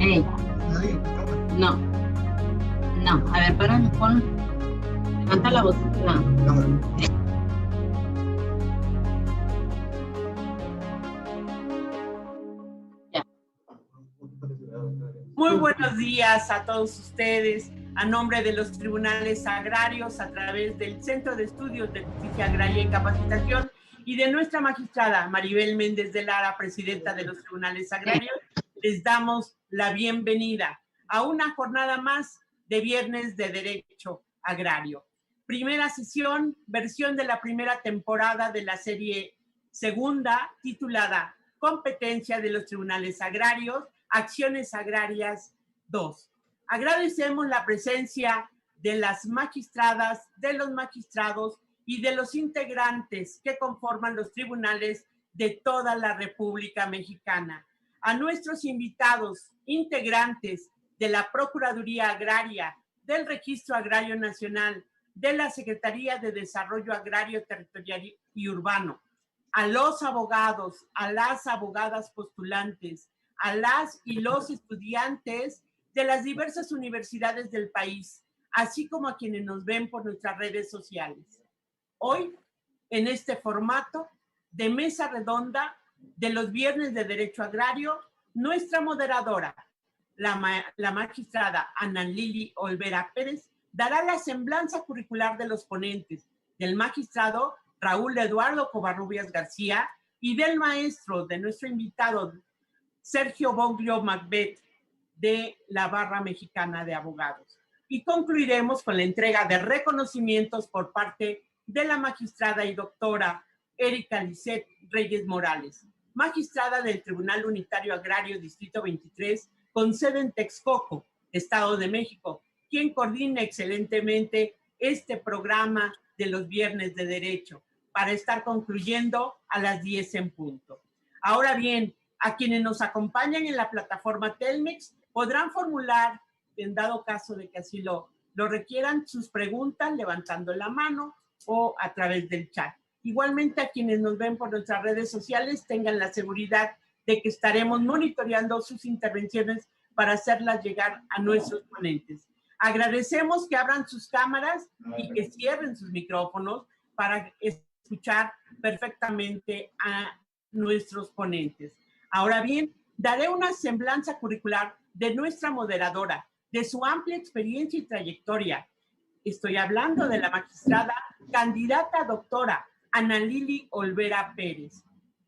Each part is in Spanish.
Hey, no, no. A ver, para, levanta la voz. Ya. Muy buenos días a todos ustedes. A nombre de los tribunales agrarios, a través del Centro de Estudios de Justicia Agraria y Capacitación, y de nuestra magistrada Maribel Méndez de Lara, presidenta de los tribunales agrarios, les damos la bienvenida a una jornada más de Viernes de Derecho Agrario. Primera sesión, versión de la primera temporada de la serie segunda, titulada Competencia de los Tribunales Agrarios, Acciones Agrarias 2. Agradecemos la presencia de las magistradas, de los magistrados y de los integrantes que conforman los tribunales de toda la República Mexicana. A nuestros invitados, integrantes de la Procuraduría Agraria, del Registro Agrario Nacional, de la Secretaría de Desarrollo Agrario, Territorial y Urbano, a los abogados, a las abogadas postulantes, a las y los estudiantes de las diversas universidades del país, así como a quienes nos ven por nuestras redes sociales. Hoy, en este formato de mesa redonda de los Viernes de Derecho Agrario, nuestra moderadora, la magistrada Ana Lili Olvera Pérez, dará la semblanza curricular de los ponentes, del magistrado Raúl Eduardo Covarrubias García y del maestro, de nuestro invitado, Sergio Boglio Macbeth, de la Barra Mexicana de Abogados. Y concluiremos con la entrega de reconocimientos por parte de la magistrada y doctora Erika Lisset Reyes Morales, magistrada del Tribunal Unitario Agrario Distrito 23, con sede en Texcoco, Estado de México, quien coordina excelentemente este programa de los Viernes de Derecho, para estar concluyendo a las 10 en punto. Ahora bien, a quienes nos acompañan en la plataforma Telmex podrán formular, en dado caso de que así lo requieran, sus preguntas levantando la mano o a través del chat. Igualmente, a quienes nos ven por nuestras redes sociales, tengan la seguridad de que estaremos monitoreando sus intervenciones para hacerlas llegar a nuestros ponentes. Agradecemos que abran sus cámaras y que cierren sus micrófonos para escuchar perfectamente a nuestros ponentes. Ahora bien, daré una semblanza curricular de nuestra moderadora, de su amplia experiencia y trayectoria. Estoy hablando de la magistrada candidata a doctora Ana Lili Olvera Pérez.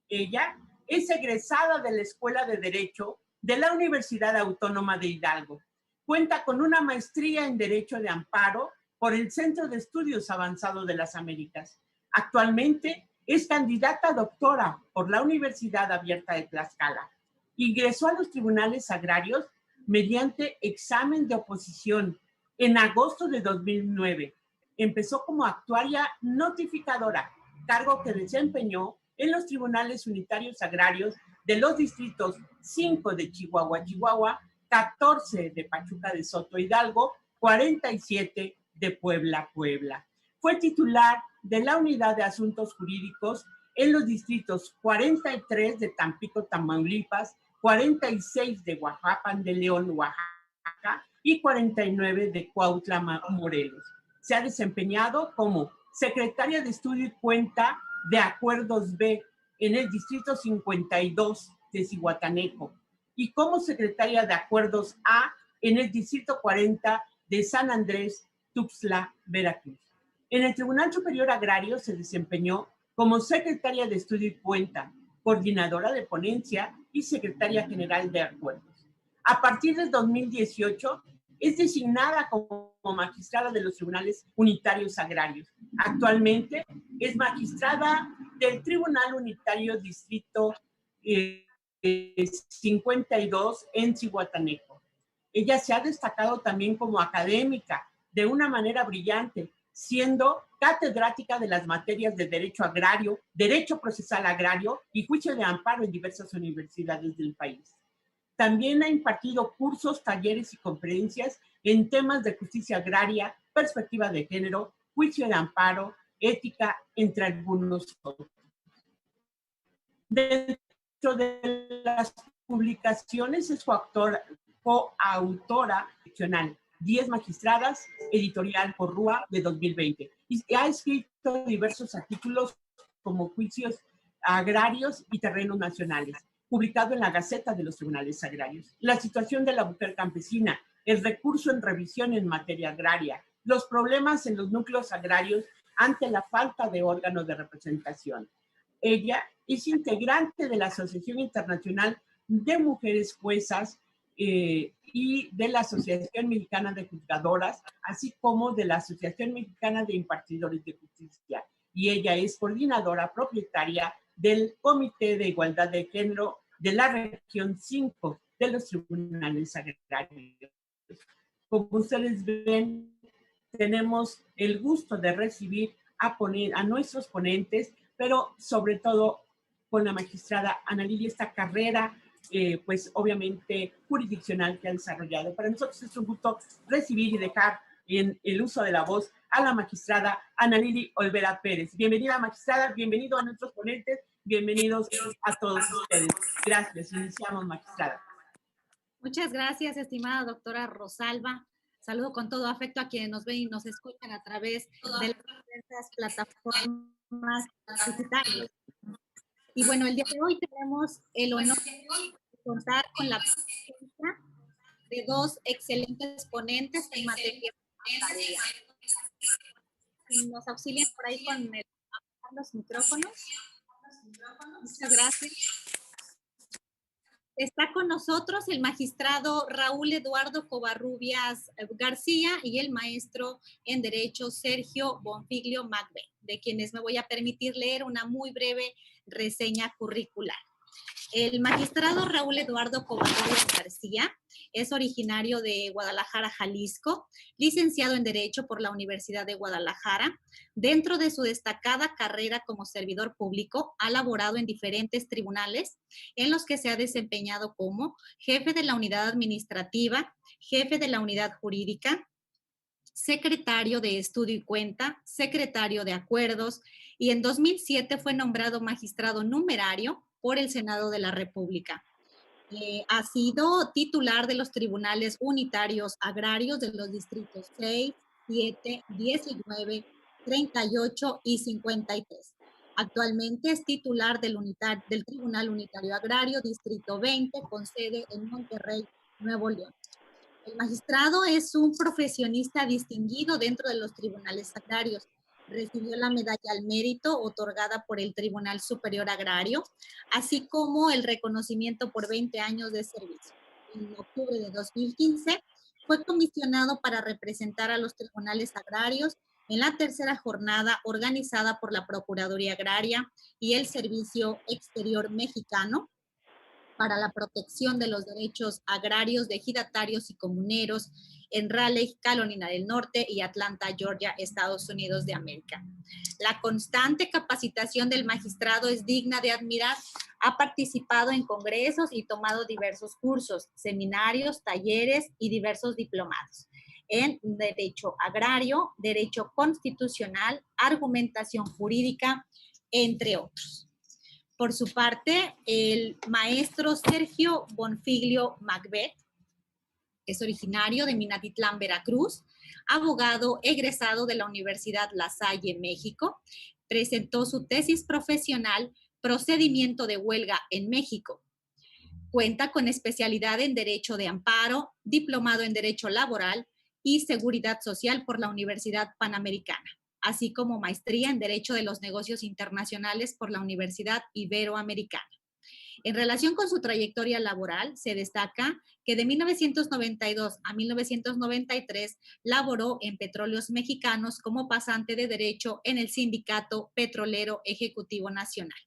Ella es egresada de la Escuela de Derecho de la Universidad Autónoma de Hidalgo. Cuenta con una maestría en Derecho de Amparo por el Centro de Estudios Avanzados de las Américas. Actualmente es candidata a doctora por la Universidad Abierta de Tlaxcala. Ingresó a los tribunales agrarios mediante examen de oposición en agosto de 2009. Empezó como actuaria notificadora, cargo que desempeñó en los tribunales unitarios agrarios de los distritos 5 de Chihuahua, 14 de Pachuca de Soto Hidalgo, 47 de Puebla. Fue titular de la Unidad de Asuntos Jurídicos en los distritos 43 de Tampico, Tamaulipas, 46 de Oaxaca de León, Oaxaca, y 49 de Cuautla, Morelos. Se ha desempeñado como secretaria de Estudio y Cuenta de Acuerdos B en el distrito 52 de Zihuatanejo y como secretaria de Acuerdos A en el distrito 40 de San Andrés, Tuxtla, Veracruz. En el Tribunal Superior Agrario se desempeñó como secretaria de Estudio y Cuenta, coordinadora de ponencia y secretaria general de acuerdos. A partir del 2018 es designada como magistrada de los Tribunales Unitarios Agrarios. Actualmente es magistrada del Tribunal Unitario Distrito 52 en Zihuatanejo. Ella se ha destacado también como académica de una manera brillante, siendo catedrática de las materias de Derecho Agrario, Derecho Procesal Agrario y Juicio de Amparo en diversas universidades del país. También ha impartido cursos, talleres y conferencias en temas de justicia agraria, perspectiva de género, juicio de amparo, ética, entre algunos otros. Dentro de las publicaciones es coautora seccional 10 magistradas, editorial por Rúa de 2020. Y ha escrito diversos artículos como Juicios Agrarios y Terrenos Nacionales, publicado en la Gaceta de los Tribunales Agrarios. La situación de la mujer campesina, el recurso en revisión en materia agraria, los problemas en los núcleos agrarios ante la falta de órganos de representación. Ella es integrante de la Asociación Internacional de Mujeres Juezas y de la Asociación Mexicana de Juzgadoras, así como de la Asociación Mexicana de Impartidores de Justicia. Y ella es coordinadora propietaria del Comité de Igualdad de Género de la Región 5 de los Tribunales Agrarios. Como ustedes ven, tenemos el gusto de recibir a nuestros ponentes, pero sobre todo con la magistrada Ana Lilia, esta carrera, pues obviamente jurisdiccional que ha desarrollado. Para nosotros es un gusto recibir y dejar en el uso de la voz a la magistrada Ana Lilia Olvera Pérez. Bienvenida, magistrada, bienvenido a nuestros ponentes, bienvenidos a todos ustedes. Gracias, iniciamos, magistrada. Muchas gracias, estimada doctora Rosalba. Saludo con todo afecto a quienes nos ven y nos escuchan a través de las diversas plataformas digitales. Y bueno, el día de hoy tenemos el honor de contar con la presencia de dos excelentes ponentes en materia de tarea. Nos auxilian por ahí con los micrófonos. Muchas gracias. Está con nosotros el magistrado Raúl Eduardo Covarrubias García y el maestro en Derecho Sergio Bonfiglio Macbeth, de quienes me voy a permitir leer una muy breve reseña curricular. El magistrado Raúl Eduardo Covarrubias García es originario de Guadalajara, Jalisco, licenciado en Derecho por la Universidad de Guadalajara. Dentro de su destacada carrera como servidor público, ha laborado en diferentes tribunales en los que se ha desempeñado como jefe de la unidad administrativa, jefe de la unidad jurídica, secretario de Estudio y Cuenta, secretario de Acuerdos, y en 2007 fue nombrado magistrado numerario por el Senado de la República. Ha sido titular de los tribunales unitarios agrarios de los distritos 6, 7, 19, 38 y 53. Actualmente es titular del Tribunal Unitario Agrario, Distrito 20, con sede en Monterrey, Nuevo León. El magistrado es un profesionista distinguido dentro de los tribunales agrarios. Recibió la medalla al mérito otorgada por el Tribunal Superior Agrario, así como el reconocimiento por 20 años de servicio. En octubre de 2015 fue comisionado para representar a los tribunales agrarios en la tercera jornada organizada por la Procuraduría Agraria y el Servicio Exterior Mexicano para la protección de los derechos agrarios de ejidatarios y comuneros en Raleigh, Carolina del Norte y Atlanta, Georgia, Estados Unidos de América. La constante capacitación del magistrado es digna de admirar. Ha participado en congresos y tomado diversos cursos, seminarios, talleres y diversos diplomados en derecho agrario, derecho constitucional, argumentación jurídica, entre otros. Por su parte, el maestro Sergio Bonfiglio Macbeth es originario de Minatitlán, Veracruz, abogado egresado de la Universidad La Salle, México. Presentó su tesis profesional Procedimiento de Huelga en México. Cuenta con especialidad en Derecho de Amparo, diplomado en Derecho Laboral y Seguridad Social por la Universidad Panamericana, así como maestría en Derecho de los Negocios Internacionales por la Universidad Iberoamericana. En relación con su trayectoria laboral, se destaca que de 1992 a 1993 laboró en Petróleos Mexicanos como pasante de Derecho en el Sindicato Petrolero Ejecutivo Nacional.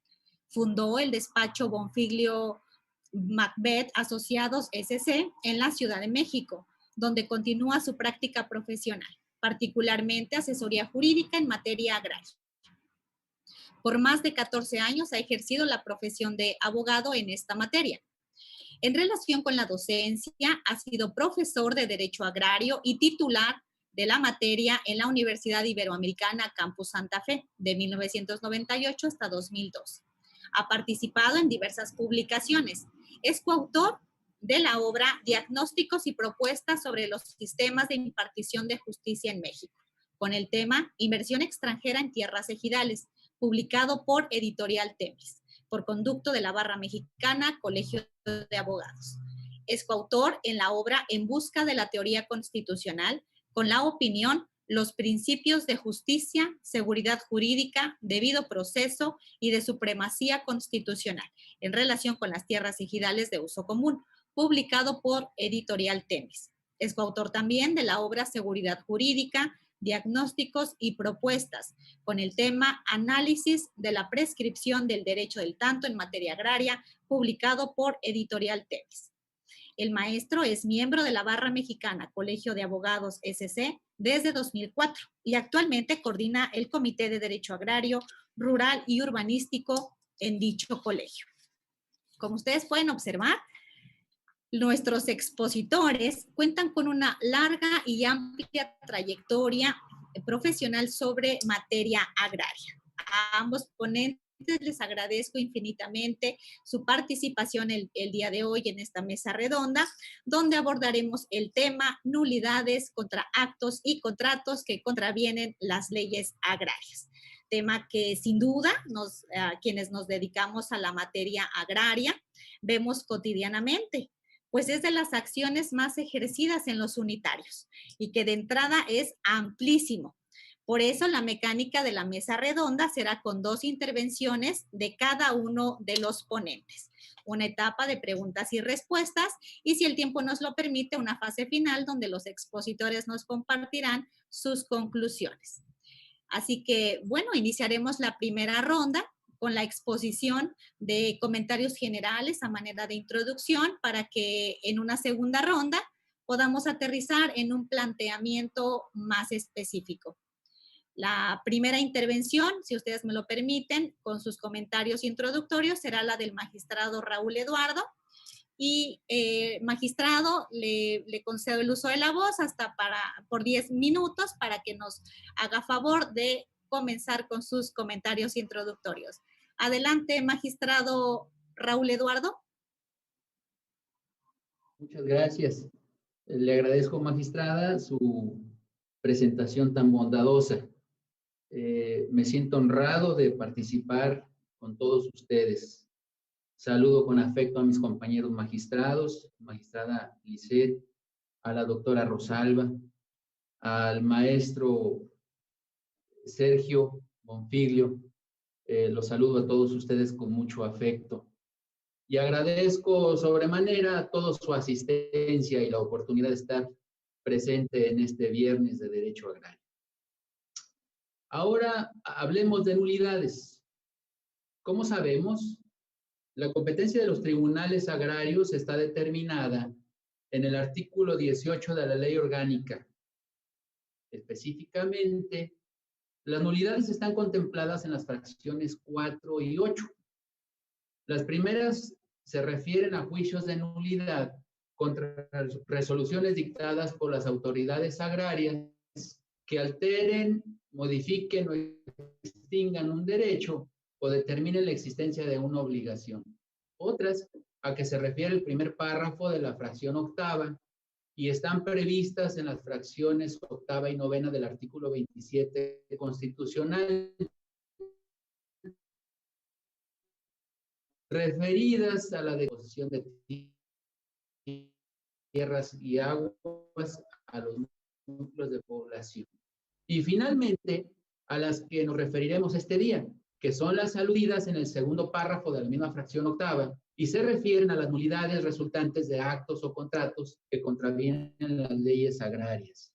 Fundó el despacho Bonfiglio Macbeth Asociados S.C. en la Ciudad de México, donde continúa su práctica profesional, particularmente asesoría jurídica en materia agraria. Por más de 14 años ha ejercido la profesión de abogado en esta materia. En relación con la docencia, ha sido profesor de Derecho Agrario y titular de la materia en la Universidad Iberoamericana Campus Santa Fe, de 1998 hasta 2002. Ha participado en diversas publicaciones. Es coautor de la obra Diagnósticos y propuestas sobre los sistemas de impartición de justicia en México, con el tema Inversión extranjera en tierras ejidales, publicado por Editorial Temis, por conducto de la Barra Mexicana, Colegio de Abogados. Es coautor en la obra En busca de la teoría constitucional, con la opinión Los principios de justicia, seguridad jurídica, debido proceso y de supremacía constitucional en relación con las tierras ejidales de uso común, publicado por Editorial Temis. Es coautor también de la obra Seguridad jurídica, diagnósticos y propuestas, con el tema Análisis de la prescripción del derecho del tanto en materia agraria, publicado por Editorial Temis. El maestro es miembro de la Barra Mexicana, Colegio de Abogados SC, desde 2004 y actualmente coordina el Comité de Derecho Agrario, Rural y Urbanístico en dicho colegio. Como ustedes pueden observar, nuestros expositores cuentan con una larga y amplia trayectoria profesional sobre materia agraria. A ambos ponentes les agradezco infinitamente su participación el día de hoy en esta mesa redonda, donde abordaremos el tema nulidades contra actos y contratos que contravienen las leyes agrarias. Tema que sin duda quienes nos dedicamos a la materia agraria vemos cotidianamente, pues es de las acciones más ejercidas en los unitarios y que de entrada es amplísimo. Por eso la mecánica de la mesa redonda será con 2 intervenciones de cada uno de los ponentes. Una etapa de preguntas y respuestas y, si el tiempo nos lo permite, una fase final donde los expositores nos compartirán sus conclusiones. Así que, bueno, iniciaremos la primera ronda con la exposición de comentarios generales a manera de introducción para que en una segunda ronda podamos aterrizar en un planteamiento más específico. La primera intervención, si ustedes me lo permiten, con sus comentarios introductorios, será la del magistrado Raúl Eduardo. Y magistrado, le concedo el uso de la voz por 10 minutos para que nos haga favor de comenzar con sus comentarios introductorios. Adelante, magistrado Raúl Eduardo. Muchas gracias. Le agradezco, magistrada, su presentación tan bondadosa. Me siento honrado de participar con todos ustedes. Saludo con afecto a mis compañeros magistrados, magistrada Lisset, a la doctora Rosalba, al maestro Sergio Bonfiglio. Los saludo a todos ustedes con mucho afecto. Y agradezco sobremanera a toda su asistencia y la oportunidad de estar presente en este viernes de Derecho Agrario. Ahora hablemos de nulidades. ¿Cómo sabemos? La competencia de los tribunales agrarios está determinada en el artículo 18 de la Ley Orgánica. Específicamente, las nulidades están contempladas en las fracciones 4 y 8. Las primeras se refieren a juicios de nulidad contra resoluciones dictadas por las autoridades agrarias que alteren, modifiquen o extingan un derecho o determinen la existencia de una obligación. Otras, a que se refiere el primer párrafo de la fracción 8ª y están previstas en las fracciones 8ª y 9ª del artículo 27 constitucional, referidas a la disposición de tierras y aguas a los núcleos de población. Y finalmente, a las que nos referiremos este día, que son las aludidas en el segundo párrafo de la misma fracción 8ª y se refieren a las nulidades resultantes de actos o contratos que contravienen las leyes agrarias.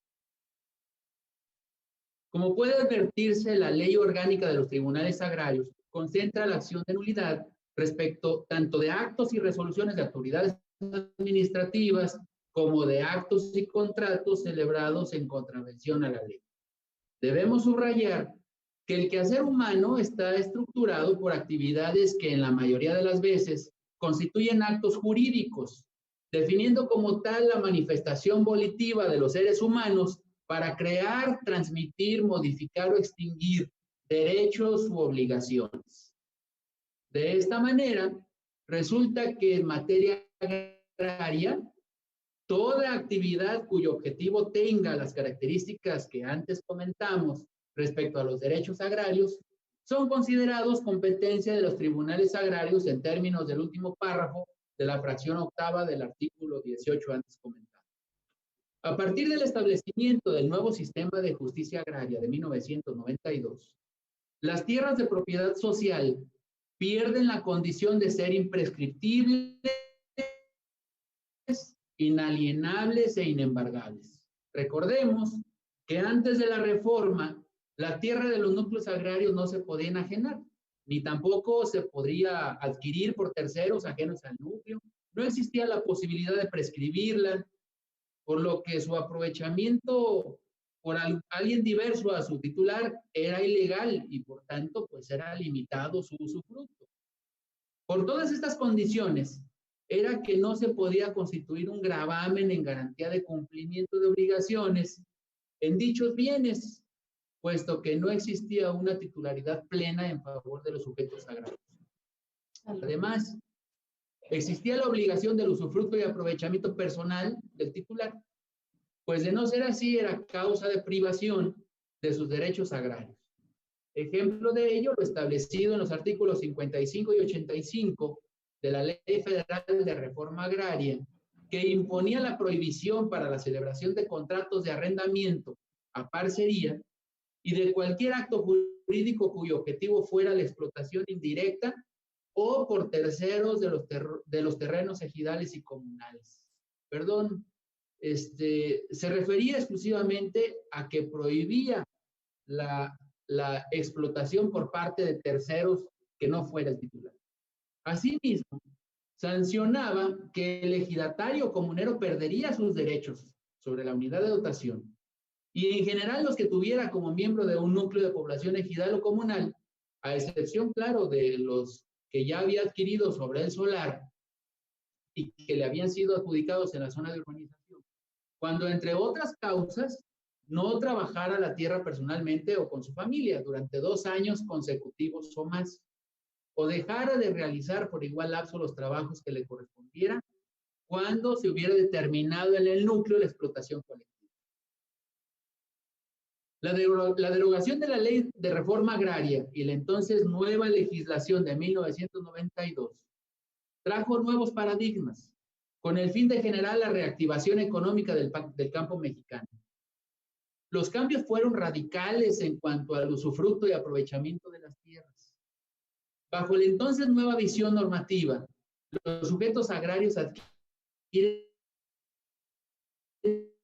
Como puede advertirse, la Ley Orgánica de los Tribunales Agrarios concentra la acción de nulidad respecto tanto de actos y resoluciones de autoridades administrativas como de actos y contratos celebrados en contravención a la ley. Debemos subrayar que el quehacer humano está estructurado por actividades que en la mayoría de las veces constituyen actos jurídicos, definiendo como tal la manifestación volitiva de los seres humanos para crear, transmitir, modificar o extinguir derechos u obligaciones. De esta manera, resulta que en materia agraria, toda actividad cuyo objetivo tenga las características que antes comentamos respecto a los derechos agrarios, son considerados competencia de los tribunales agrarios en términos del último párrafo de la fracción octava del artículo 18 antes comentado. A partir del establecimiento del nuevo sistema de justicia agraria de 1992, las tierras de propiedad social pierden la condición de ser imprescriptibles, inalienables e inembargables. Recordemos que antes de la reforma, la tierra de los núcleos agrarios no se podía enajenar, ni tampoco se podría adquirir por terceros ajenos al núcleo. No existía la posibilidad de prescribirla, por lo que su aprovechamiento por alguien diverso a su titular era ilegal y por tanto pues era limitado su usufructo. Por todas estas condiciones, era que no se podía constituir un gravamen en garantía de cumplimiento de obligaciones en dichos bienes, puesto que no existía una titularidad plena en favor de los sujetos agrarios. Además, existía la obligación del usufructo y aprovechamiento personal del titular, pues de no ser así era causa de privación de sus derechos agrarios. Ejemplo de ello lo establecido en los artículos 55 y 85 de la Ley Federal de Reforma Agraria, que imponía la prohibición para la celebración de contratos de arrendamiento a parcería y de cualquier acto jurídico cuyo objetivo fuera la explotación indirecta o por terceros de los terrenos ejidales y comunales. Perdón, se refería exclusivamente a que prohibía la explotación por parte de terceros que no fuera el titular. Asimismo, sancionaba que el ejidatario comunero perdería sus derechos sobre la unidad de dotación y en general los que tuviera como miembro de un núcleo de población ejidal o comunal, a excepción, claro, de los que ya había adquirido sobre el solar y que le habían sido adjudicados en la zona de urbanización, cuando entre otras causas no trabajara la tierra personalmente o con su familia durante 2 años consecutivos o más, o dejara de realizar por igual lapso los trabajos que le correspondiera cuando se hubiera determinado en el núcleo la explotación colectiva. La derogación de la Ley de Reforma Agraria y la entonces nueva legislación de 1992 trajo nuevos paradigmas con el fin de generar la reactivación económica del campo mexicano. Los cambios fueron radicales en cuanto al usufructo y aprovechamiento de las tierras. Bajo la entonces nueva visión normativa, los sujetos agrarios adquieren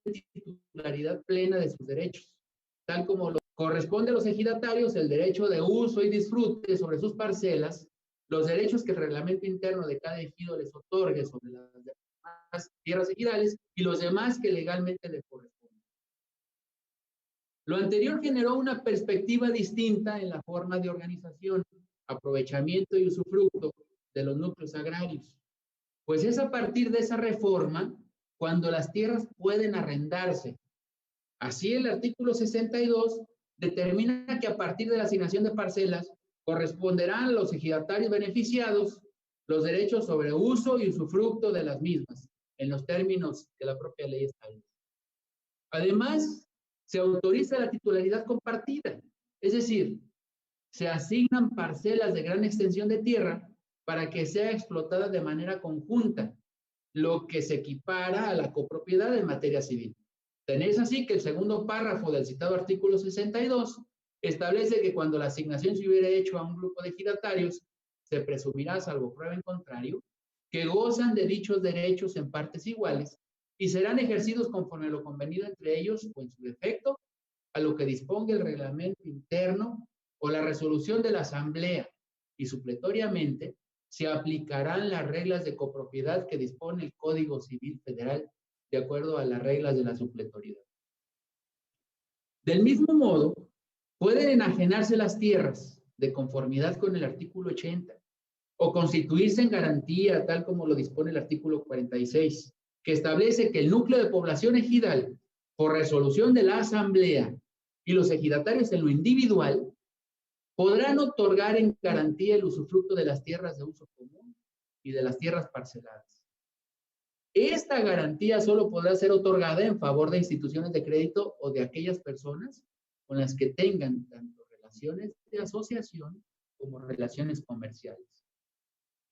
titularidad plena de sus derechos, tal como corresponde a los ejidatarios el derecho de uso y disfrute sobre sus parcelas, los derechos que el reglamento interno de cada ejido les otorgue sobre las demás tierras ejidales y los demás que legalmente les corresponden. Lo anterior generó una perspectiva distinta en la forma de organización, aprovechamiento y usufructo de los núcleos agrarios, pues es a partir de esa reforma cuando las tierras pueden arrendarse. Así el artículo 62 determina que a partir de la asignación de parcelas corresponderán a los ejidatarios beneficiados los derechos sobre uso y usufructo de las mismas, en los términos que la propia ley establece. Además, se autoriza la titularidad compartida, es decir, se asignan parcelas de gran extensión de tierra para que sea explotada de manera conjunta, lo que se equipara a la copropiedad en materia civil. Tenéis así que el segundo párrafo del citado artículo 62 establece que cuando la asignación se hubiera hecho a un grupo de ejidatarios, se presumirá, salvo prueba en contrario, que gozan de dichos derechos en partes iguales y serán ejercidos conforme a lo convenido entre ellos o en su defecto, a lo que disponga el reglamento interno o la resolución de la asamblea, y supletoriamente se aplicarán las reglas de copropiedad que dispone el Código Civil Federal de acuerdo a las reglas de la supletoriedad. Del mismo modo, pueden enajenarse las tierras de conformidad con el artículo 80 o constituirse en garantía tal como lo dispone el artículo 46, que establece que el núcleo de población ejidal, por resolución de la asamblea y los ejidatarios en lo individual, podrán otorgar en garantía el usufructo de las tierras de uso común y de las tierras parceladas. Esta garantía solo podrá ser otorgada en favor de instituciones de crédito o de aquellas personas con las que tengan tanto relaciones de asociación como relaciones comerciales.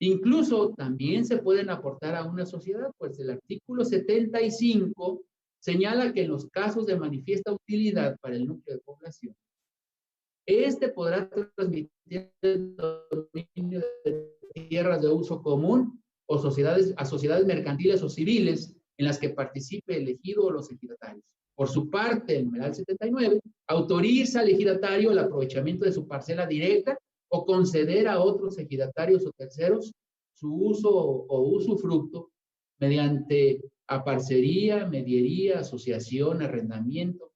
Incluso también se pueden aportar a una sociedad, pues el artículo 75 señala que en los casos de manifiesta utilidad para el núcleo de población, este podrá transmitir el dominio de tierras de uso común o a sociedades mercantiles o civiles en las que participe el ejido o los ejidatarios. Por su parte, el numeral 79 autoriza al ejidatario el aprovechamiento de su parcela directa o conceder a otros ejidatarios o terceros su uso o usufructo mediante aparcería, mediería, asociación, arrendamiento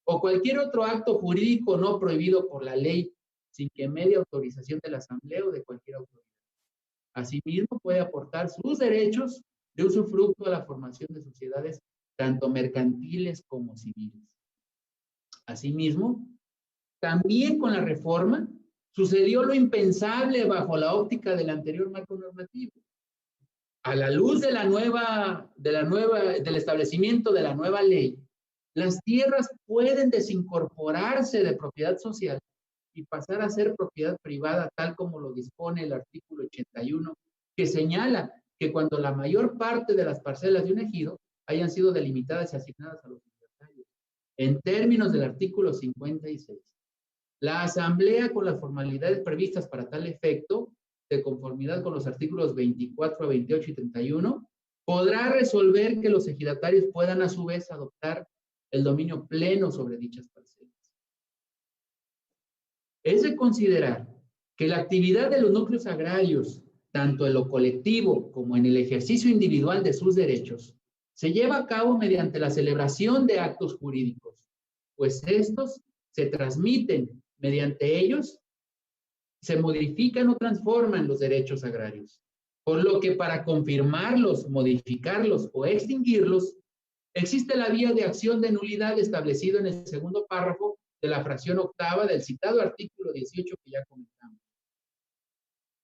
o cualquier otro acto jurídico no prohibido por la ley sin que medie autorización de la asamblea o de cualquier autoridad. Asimismo, puede aportar sus derechos de usufructo a la formación de sociedades tanto mercantiles como civiles. Asimismo, también con la reforma, sucedió lo impensable bajo la óptica del anterior marco normativo. A la luz del establecimiento de la nueva ley, las tierras pueden desincorporarse de propiedad social y pasar a ser propiedad privada, tal como lo dispone el artículo 81, que señala que cuando la mayor parte de las parcelas de un ejido hayan sido delimitadas y asignadas a los ejidatarios, en términos del artículo 56. La asamblea, con las formalidades previstas para tal efecto, de conformidad con los artículos 24 a 28 y 31, podrá resolver que los ejidatarios puedan a su vez adoptar el dominio pleno sobre dichas parcelas. Es de considerar que la actividad de los núcleos agrarios, tanto en lo colectivo como en el ejercicio individual de sus derechos, se lleva a cabo mediante la celebración de actos jurídicos, pues estos se transmiten mediante ellos, se modifican o transforman los derechos agrarios, por lo que para confirmarlos, modificarlos o extinguirlos, existe la vía de acción de nulidad establecido en el segundo párrafo de la fracción octava del citado artículo 18 que ya comentamos.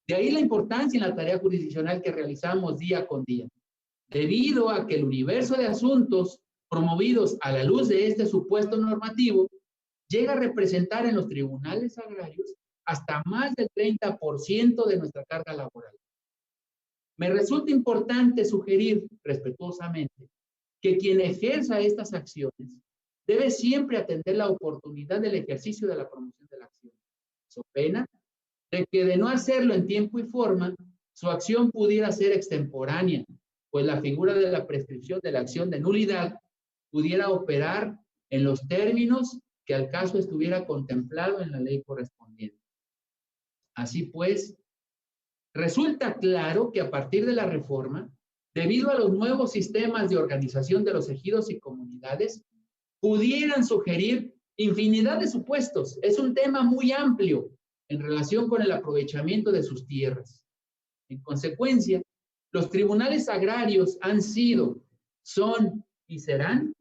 De ahí la importancia en la tarea jurisdiccional que realizamos día con día, debido a que el universo de asuntos promovidos a la luz de este supuesto normativo llega a representar en los tribunales agrarios hasta más del 30% de nuestra carga laboral. Me resulta importante sugerir respetuosamente que quien ejerza estas acciones debe siempre atender la oportunidad del ejercicio de la promoción de la acción, so pena de que de no hacerlo en tiempo y forma, su acción pudiera ser extemporánea, pues la figura de la prescripción de la acción de nulidad pudiera operar en los términos que al caso estuviera contemplado en la ley correspondiente. Así pues, resulta claro que a partir de la reforma, debido a los nuevos sistemas de organización de los ejidos y comunidades, pudieran sugerir infinidad de supuestos. Es un tema muy amplio en relación con el aprovechamiento de sus tierras. En consecuencia, los tribunales agrarios han sido, son y serán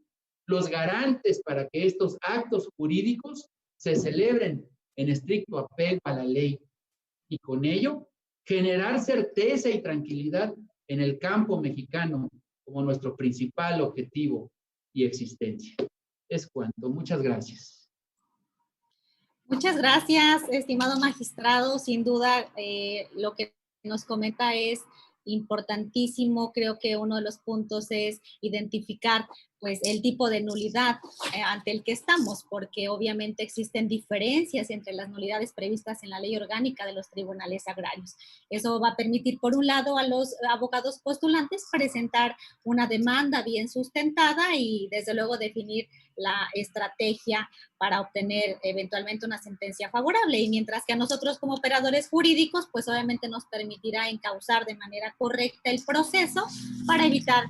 los garantes para que estos actos jurídicos se celebren en estricto apego a la ley y con ello generar certeza y tranquilidad en el campo mexicano como nuestro principal objetivo y existencia. Es cuanto. Muchas gracias. Muchas gracias, estimado magistrado. Sin duda, lo que nos comenta es importantísimo. Creo que uno de los puntos es identificar pues el tipo de nulidad ante el que estamos, porque obviamente existen diferencias entre las nulidades previstas en la ley orgánica de los tribunales agrarios. Eso va a permitir, por un lado, a los abogados postulantes presentar una demanda bien sustentada y, desde luego, definir la estrategia para obtener eventualmente una sentencia favorable. Y mientras que a nosotros como operadores jurídicos, pues obviamente nos permitirá encauzar de manera correcta el proceso para evitar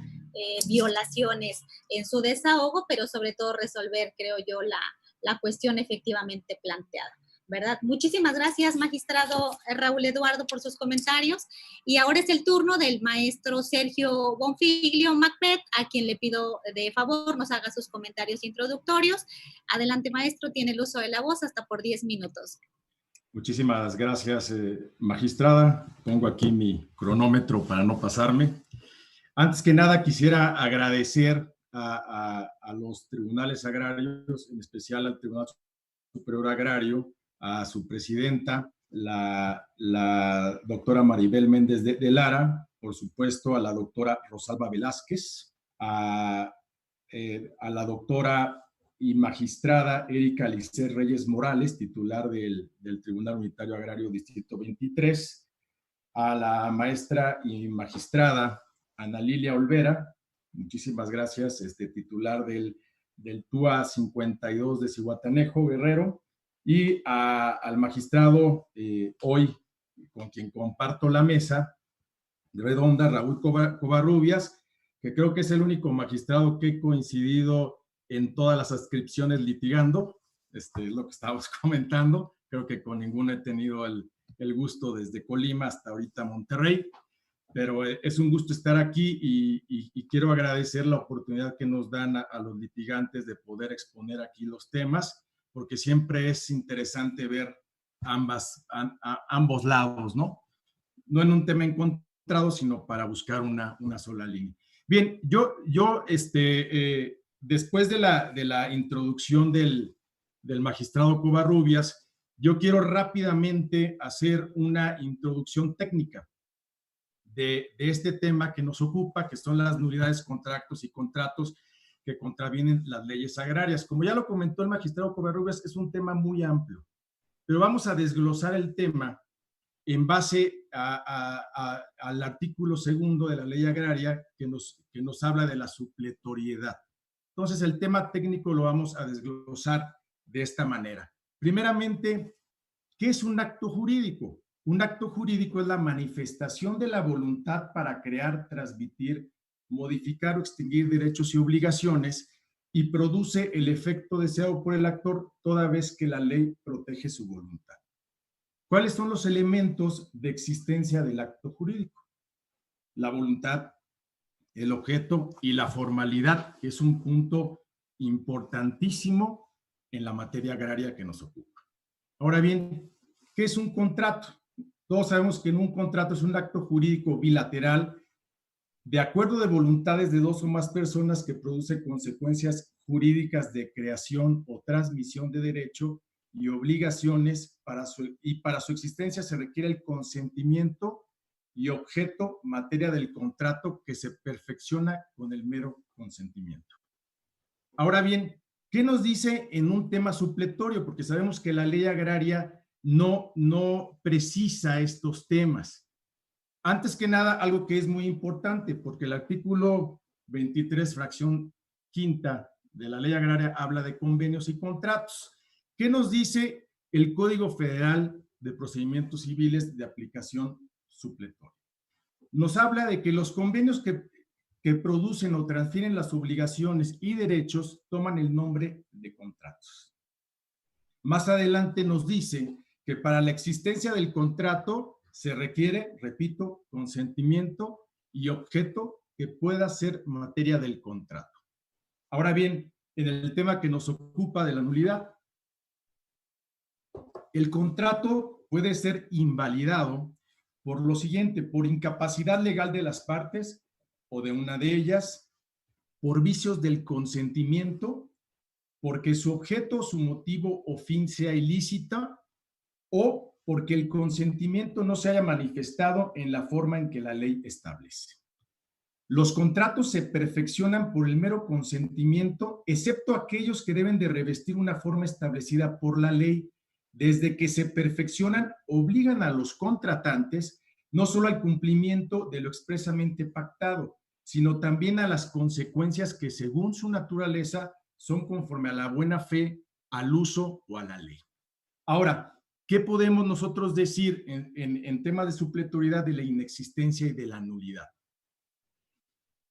violaciones en su desahogo, pero sobre todo resolver, creo yo, la cuestión efectivamente planteada, ¿verdad? Muchísimas gracias, magistrado Raúl Eduardo, por sus comentarios. Y ahora es el turno del maestro Sergio Bonfiglio Macbeth, a quien le pido de favor nos haga sus comentarios introductorios. Adelante, maestro, tiene el uso de la voz hasta por 10 minutos. Muchísimas gracias, magistrada. Pongo aquí mi cronómetro para no pasarme. Antes que nada, quisiera agradecer a los tribunales agrarios, en especial al Tribunal Superior Agrario, a su presidenta, la doctora Maribel Méndez de Lara, por supuesto a la doctora Rosalba Velázquez, a la doctora y magistrada Erika Alicer Reyes Morales, titular del Tribunal Unitario Agrario Distrito 23, a la maestra y magistrada Ana Lilia Olvera, muchísimas gracias, titular del TUA 52 de Zihuatanejo, Guerrero, y al magistrado hoy con quien comparto la mesa redonda, Raúl Covarrubias, que creo que es el único magistrado que he coincidido en todas las adscripciones litigando, es lo que estábamos comentando, creo que con ninguno he tenido el gusto desde Colima hasta ahorita Monterrey, pero es un gusto estar aquí y quiero agradecer la oportunidad que nos dan a los litigantes de poder exponer aquí los temas, porque siempre es interesante ver ambos lados, ¿no? No en un tema encontrado, sino para buscar una sola línea. Bien, yo después de la introducción del magistrado Covarrubias, yo quiero rápidamente hacer una introducción técnica de este tema que nos ocupa, que son las nulidades, contratos y contratos que contravienen las leyes agrarias. Como ya lo comentó el magistrado Covarrubias, es un tema muy amplio, pero vamos a desglosar el tema en base al artículo 2 de la ley agraria que nos habla de la supletoriedad. Entonces, el tema técnico lo vamos a desglosar de esta manera. Primeramente, ¿qué es un acto jurídico? Un acto jurídico es la manifestación de la voluntad para crear, transmitir, modificar o extinguir derechos y obligaciones y produce el efecto deseado por el actor toda vez que la ley protege su voluntad. ¿Cuáles son los elementos de existencia del acto jurídico? La voluntad, el objeto y la formalidad, que es un punto importantísimo en la materia agraria que nos ocupa. Ahora bien, ¿qué es un contrato? Todos sabemos que en un contrato es un acto jurídico bilateral de acuerdo de voluntades de dos o más personas que produce consecuencias jurídicas de creación o transmisión de derecho y obligaciones para su existencia se requiere el consentimiento y objeto materia del contrato que se perfecciona con el mero consentimiento. Ahora bien, ¿qué nos dice en un tema supletorio? Porque sabemos que la ley agraria no precisa estos temas. Antes que nada, algo que es muy importante, porque el artículo 23, fracción quinta de la ley agraria habla de convenios y contratos. ¿Qué nos dice el Código Federal de Procedimientos Civiles de aplicación supletoria? Nos habla de que los convenios que producen o transfieren las obligaciones y derechos toman el nombre de contratos. Más adelante nos dice que para la existencia del contrato se requiere, repito, consentimiento y objeto que pueda ser materia del contrato. Ahora bien, en el tema que nos ocupa de la nulidad, el contrato puede ser invalidado por lo siguiente: por incapacidad legal de las partes o de una de ellas, por vicios del consentimiento, porque su objeto, su motivo o fin sea ilícita, o porque el consentimiento no se haya manifestado en la forma en que la ley establece. Los contratos se perfeccionan por el mero consentimiento, excepto aquellos que deben de revestir una forma establecida por la ley. Desde que se perfeccionan, obligan a los contratantes no solo al cumplimiento de lo expresamente pactado, sino también a las consecuencias que según su naturaleza son conforme a la buena fe, al uso o a la ley. Ahora, ¿qué podemos nosotros decir en temas de supletoriedad de la inexistencia y de la nulidad?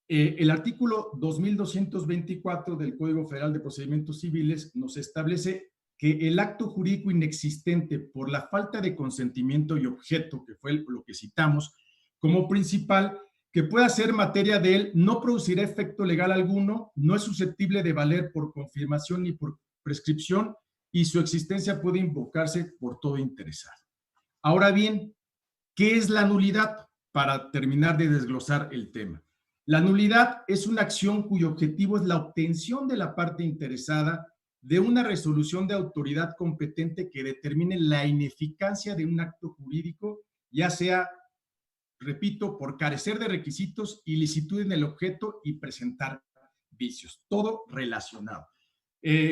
El artículo 2224 del Código Federal de Procedimientos Civiles nos establece que el acto jurídico inexistente por la falta de consentimiento y objeto, que fue lo que citamos, como principal, que pueda ser materia de él, no producirá efecto legal alguno, no es susceptible de valer por confirmación ni por prescripción, y su existencia puede invocarse por todo interesado. Ahora bien, ¿qué es la nulidad? Para terminar de desglosar el tema. La nulidad es una acción cuyo objetivo es la obtención de la parte interesada de una resolución de autoridad competente que determine la ineficacia de un acto jurídico, ya sea, repito, por carecer de requisitos, ilicitud en el objeto y presentar vicios, todo relacionado.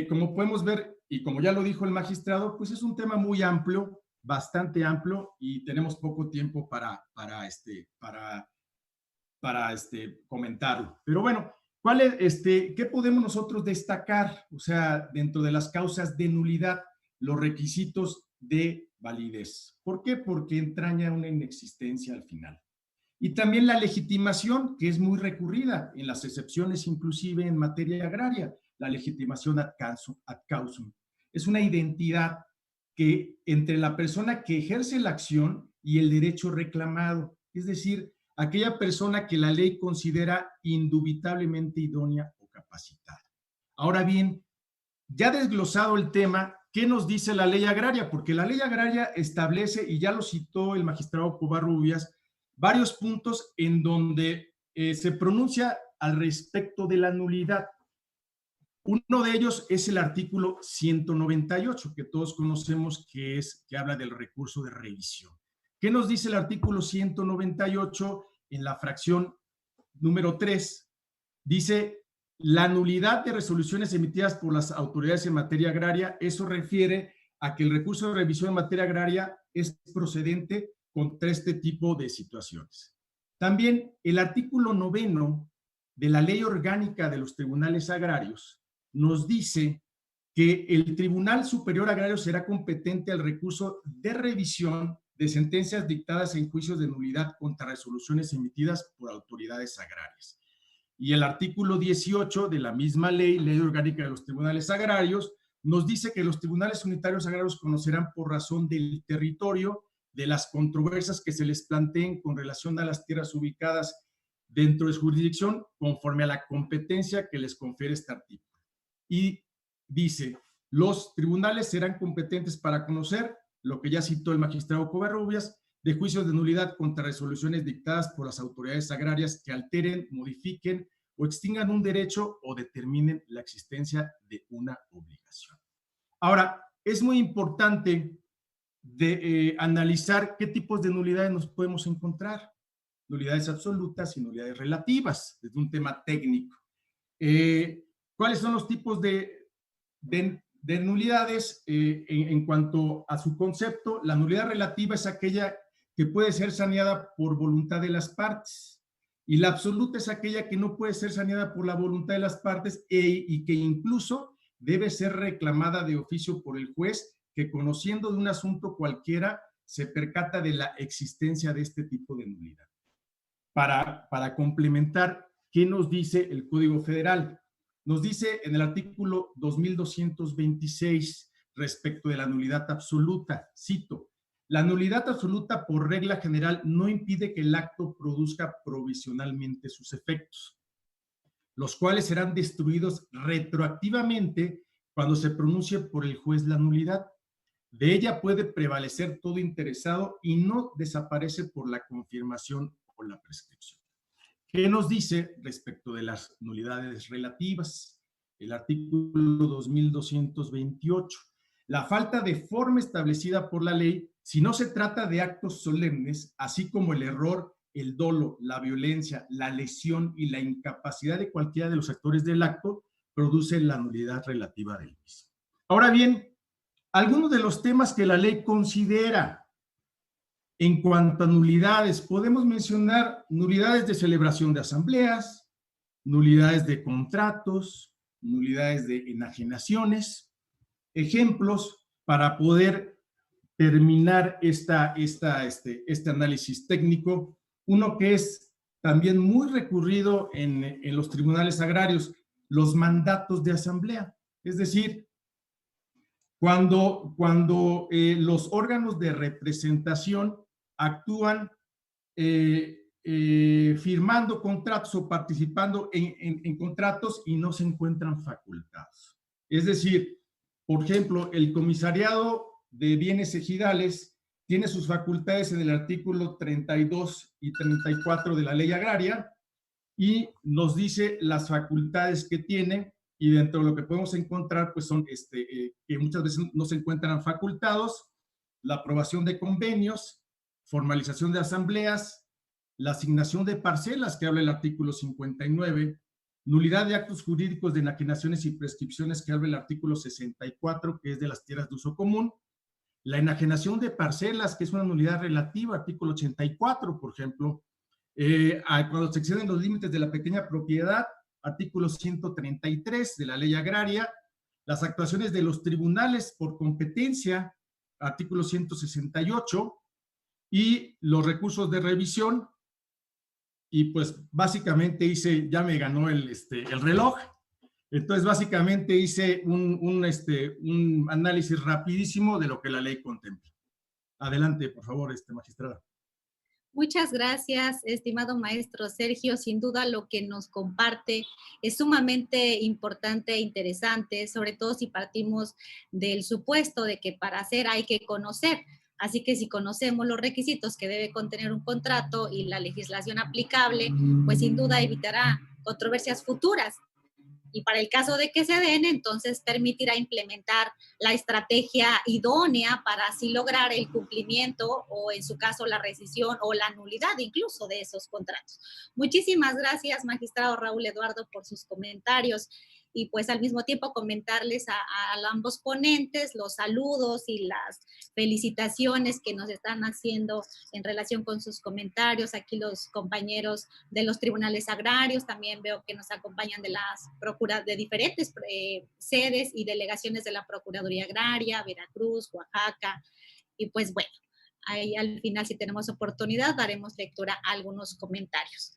Como podemos ver, y como ya lo dijo el magistrado, pues es un tema muy amplio, bastante amplio, y tenemos poco tiempo para comentarlo. Pero bueno, ¿qué podemos nosotros destacar? O sea, dentro de las causas de nulidad, los requisitos de validez. ¿Por qué? Porque entraña una inexistencia al final. Y también la legitimación, que es muy recurrida en las excepciones, inclusive en materia agraria, la legitimación ad causum. Es una identidad que entre la persona que ejerce la acción y el derecho reclamado, es decir, aquella persona que la ley considera indubitablemente idónea o capacitada. Ahora bien, ya desglosado el tema, ¿qué nos dice la ley agraria? Porque la ley agraria establece, y ya lo citó el magistrado Covarrubias, varios puntos en donde se pronuncia al respecto de la nulidad. Uno de ellos es el artículo 198, que todos conocemos que habla del recurso de revisión. ¿Qué nos dice el artículo 198 en la fracción número 3? Dice, la nulidad de resoluciones emitidas por las autoridades en materia agraria, eso refiere a que el recurso de revisión en materia agraria es procedente contra este tipo de situaciones. También el artículo 9 de la Ley Orgánica de los Tribunales Agrarios nos dice que el Tribunal Superior Agrario será competente al recurso de revisión de sentencias dictadas en juicios de nulidad contra resoluciones emitidas por autoridades agrarias. Y el artículo 18 de la misma ley, Ley Orgánica de los Tribunales Agrarios, nos dice que los tribunales unitarios agrarios conocerán por razón del territorio de las controversias que se les planteen con relación a las tierras ubicadas dentro de su jurisdicción conforme a la competencia que les confiere este artículo. Y dice, los tribunales serán competentes para conocer lo que ya citó el magistrado Covarrubias, de juicios de nulidad contra resoluciones dictadas por las autoridades agrarias que alteren, modifiquen o extingan un derecho o determinen la existencia de una obligación. Ahora, es muy importante analizar qué tipos de nulidades nos podemos encontrar. Nulidades absolutas y nulidades relativas, desde un tema técnico. ¿Cuáles son los tipos de nulidades en cuanto a su concepto? La nulidad relativa es aquella que puede ser saneada por voluntad de las partes, y la absoluta es aquella que no puede ser saneada por la voluntad de las partes y que incluso debe ser reclamada de oficio por el juez, que conociendo de un asunto cualquiera se percata de la existencia de este tipo de nulidad. Para complementar, ¿qué nos dice el Código Federal? Nos dice en el artículo 2226 respecto de la nulidad absoluta, cito, la nulidad absoluta por regla general no impide que el acto produzca provisionalmente sus efectos, los cuales serán destruidos retroactivamente cuando se pronuncie por el juez la nulidad. De ella puede prevalecer todo interesado y no desaparece por la confirmación o la prescripción. ¿Qué nos dice respecto de las nulidades relativas? El artículo 2228. La falta de forma establecida por la ley, si no se trata de actos solemnes, así como el error, el dolo, la violencia, la lesión y la incapacidad de cualquiera de los actores del acto, produce la nulidad relativa del mismo. Ahora bien, algunos de los temas que la ley considera en cuanto a nulidades, podemos mencionar nulidades de celebración de asambleas, nulidades de contratos, nulidades de enajenaciones, ejemplos para poder terminar este análisis técnico. Uno que es también muy recurrido en los tribunales agrarios, los mandatos de asamblea. Es decir, cuando los órganos de representación actúan firmando contratos o participando en contratos y no se encuentran facultados. Es decir, por ejemplo, el comisariado de bienes ejidales tiene sus facultades en el artículo 32 y 34 de la ley agraria, y nos dice las facultades que tiene, y dentro de lo que podemos encontrar, pues son que muchas veces no se encuentran facultados: la aprobación de convenios, formalización de asambleas, la asignación de parcelas, que habla el artículo 59, nulidad de actos jurídicos de enajenaciones y prescripciones, que habla el artículo 64, que es de las tierras de uso común, la enajenación de parcelas, que es una nulidad relativa, artículo 84, por ejemplo, cuando se exceden los límites de la pequeña propiedad, artículo 133 de la ley agraria, las actuaciones de los tribunales por competencia, artículo 168, y los recursos de revisión. Y pues básicamente ya me ganó el reloj. Entonces básicamente hice un análisis rapidísimo de lo que la ley contempla. Adelante, por favor, magistrada. Muchas gracias, estimado maestro Sergio. Sin duda lo que nos comparte es sumamente importante e interesante, sobre todo si partimos del supuesto de que para hacer hay que conocer. Así que si conocemos los requisitos que debe contener un contrato y la legislación aplicable, pues sin duda evitará controversias futuras. Y para el caso de que se den, entonces permitirá implementar la estrategia idónea para así lograr el cumplimiento o en su caso la rescisión o la nulidad incluso de esos contratos. Muchísimas gracias, magistrado Raúl Eduardo, por sus comentarios. Y pues al mismo tiempo comentarles a ambos ponentes los saludos y las felicitaciones que nos están haciendo en relación con sus comentarios. Aquí los compañeros de los tribunales agrarios, también veo que nos acompañan de diferentes sedes y delegaciones de la Procuraduría Agraria, Veracruz, Oaxaca. Y pues bueno, ahí al final, si tenemos oportunidad, daremos lectura a algunos comentarios.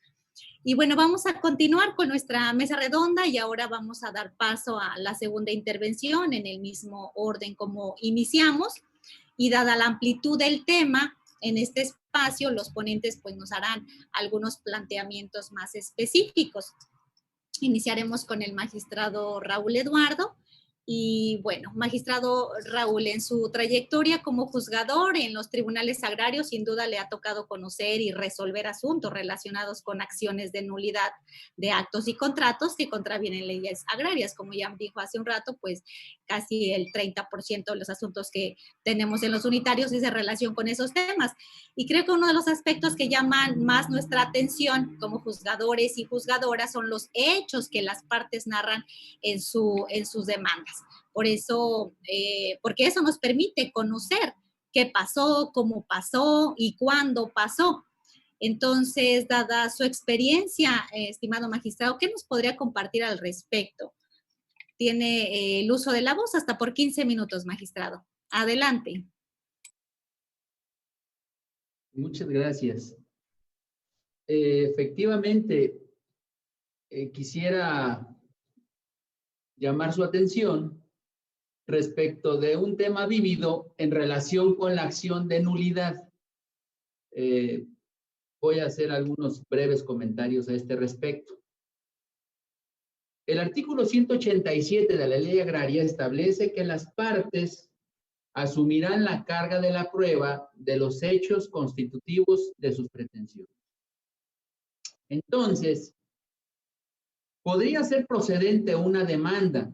Y bueno, vamos a continuar con nuestra mesa redonda y ahora vamos a dar paso a la segunda intervención en el mismo orden como iniciamos. Y dada la amplitud del tema, en este espacio los ponentes pues nos harán algunos planteamientos más específicos. Iniciaremos con el magistrado Raúl Eduardo. Y bueno, magistrado Raúl, en su trayectoria como juzgador en los tribunales agrarios, sin duda le ha tocado conocer y resolver asuntos relacionados con acciones de nulidad de actos y contratos que contravienen leyes agrarias. Como ya dijo hace un rato, pues casi el 30% de los asuntos que tenemos en los unitarios es de relación con esos temas. Y creo que uno de los aspectos que llaman más nuestra atención como juzgadores y juzgadoras son los hechos que las partes narran en sus demandas. Por eso, porque eso nos permite conocer qué pasó, cómo pasó y cuándo pasó. Entonces, dada su experiencia, estimado magistrado, ¿qué nos podría compartir al respecto? Tiene el uso de la voz hasta por 15 minutos, magistrado. Adelante. Muchas gracias. Efectivamente, quisiera llamar su atención respecto de un tema vívido en relación con la acción de nulidad. Voy a hacer algunos breves comentarios a este respecto. El artículo 187 de la Ley Agraria establece que las partes asumirán la carga de la prueba de los hechos constitutivos de sus pretensiones. Entonces, ¿podría ser procedente una demanda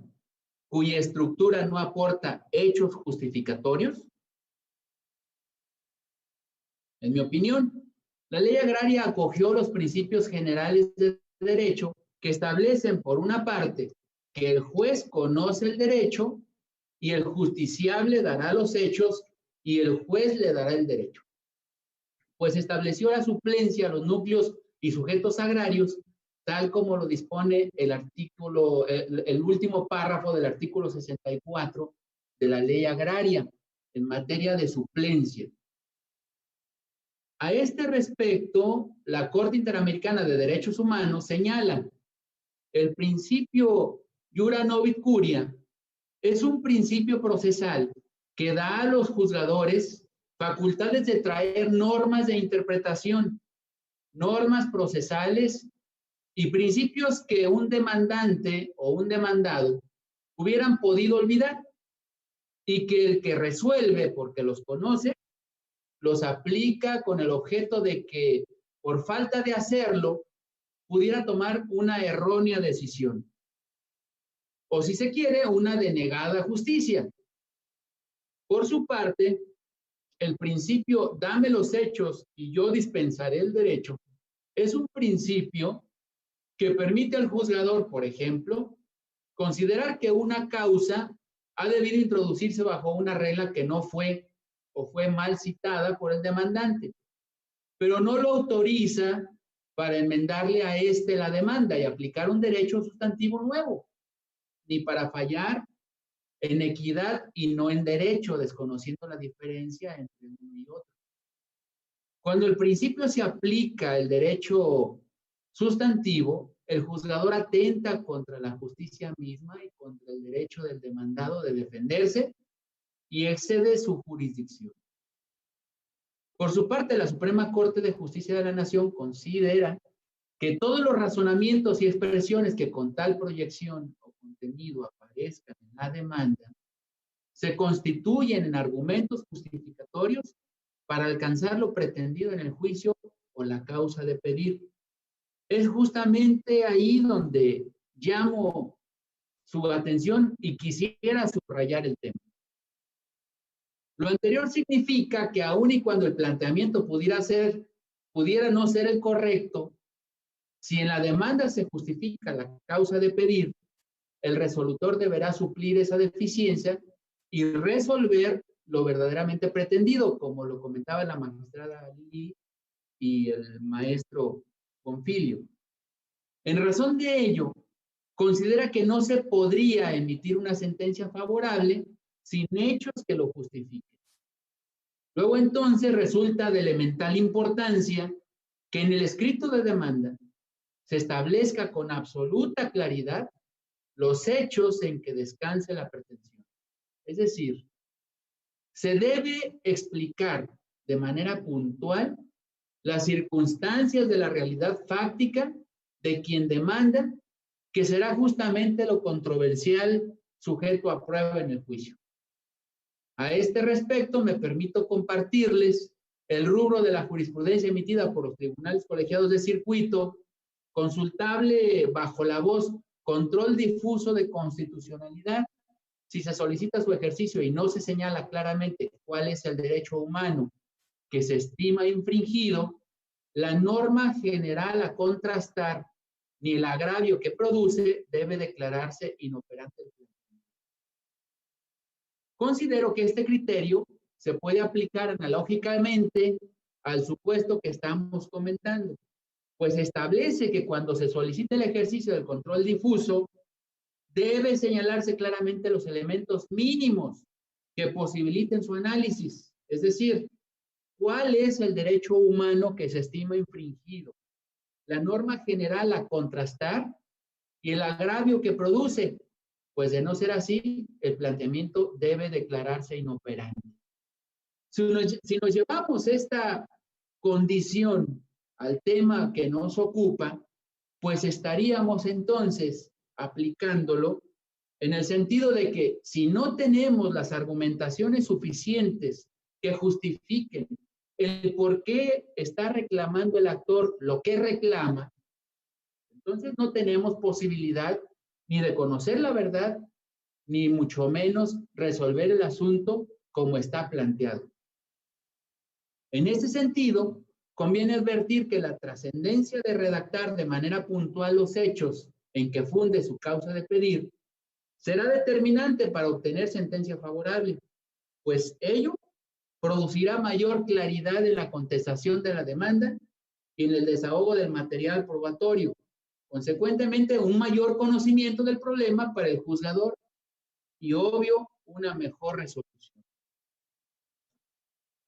cuya estructura no aporta hechos justificatorios? En mi opinión, la Ley Agraria acogió los principios generales del derecho que establecen, por una parte, que el juez conoce el derecho y el justiciable dará los hechos y el juez le dará el derecho. Pues estableció la suplencia a los núcleos y sujetos agrarios, tal como lo dispone el último párrafo del artículo 64 de la Ley Agraria en materia de suplencia. A este respecto, la Corte Interamericana de Derechos Humanos señala: el principio iura novit curia es un principio procesal que da a los juzgadores facultades de traer normas de interpretación, normas procesales y principios que un demandante o un demandado hubieran podido olvidar, y que el que resuelve, porque los conoce, los aplica con el objeto de que, por falta de hacerlo, pudiera tomar una errónea decisión. O si se quiere, una denegada justicia. Por su parte, el principio dame los hechos y yo dispensaré el derecho es un principio que permite al juzgador, por ejemplo, considerar que una causa ha debido introducirse bajo una regla que no fue o fue mal citada por el demandante, pero no lo autoriza para enmendarle a la demanda y aplicar un derecho sustantivo nuevo, ni para fallar en equidad y no en derecho, desconociendo la diferencia entre uno y otro. Cuando el principio se aplica el derecho sustantivo, el juzgador atenta contra la justicia misma y contra el derecho del demandado de defenderse y excede su jurisdicción. Por su parte, la Suprema Corte de Justicia de la Nación considera que todos los razonamientos y expresiones que con tal proyección o contenido aparezcan en la demanda se constituyen en argumentos justificatorios para alcanzar lo pretendido en el juicio o la causa de pedir. Es justamente ahí donde llamo su atención y quisiera subrayar el tema. Lo anterior significa que aun y cuando el planteamiento pudiera no ser el correcto, si en la demanda se justifica la causa de pedir, el resolutor deberá suplir esa deficiencia y resolver lo verdaderamente pretendido, como lo comentaba la magistrada Lili y el maestro Bonfiglio. En razón de ello, considera que no se podría emitir una sentencia favorable sin hechos que lo justifiquen. Luego entonces resulta de elemental importancia que en el escrito de demanda se establezca con absoluta claridad los hechos en que descanse la pretensión. Es decir, se debe explicar de manera puntual las circunstancias de la realidad fáctica de quien demanda, que será justamente lo controversial sujeto a prueba en el juicio. A este respecto, me permito compartirles el rubro de la jurisprudencia emitida por los tribunales colegiados de circuito, consultable bajo la voz control difuso de constitucionalidad. Si se solicita su ejercicio y no se señala claramente cuál es el derecho humano que se estima infringido, la norma general a contrastar ni el agravio que produce debe declararse inoperante. Considero que este criterio se puede aplicar analógicamente al supuesto que estamos comentando, pues establece que cuando se solicita el ejercicio del control difuso, debe señalarse claramente los elementos mínimos que posibiliten su análisis, es decir, cuál es el derecho humano que se estima infringido, la norma general a contrastar y el agravio que produce, pues de no ser así, el planteamiento debe declararse inoperante. Si nos llevamos esta condición al tema que nos ocupa, pues estaríamos entonces aplicándolo en el sentido de que si no tenemos las argumentaciones suficientes que justifiquen el por qué está reclamando el actor lo que reclama, entonces no tenemos posibilidad ni de conocer la verdad, ni mucho menos resolver el asunto como está planteado. En este sentido, conviene advertir que la trascendencia de redactar de manera puntual los hechos en que funde su causa de pedir será determinante para obtener sentencia favorable, pues ello producirá mayor claridad en la contestación de la demanda y en el desahogo del material probatorio, consecuentemente un mayor conocimiento del problema para el juzgador y, obvio, una mejor resolución.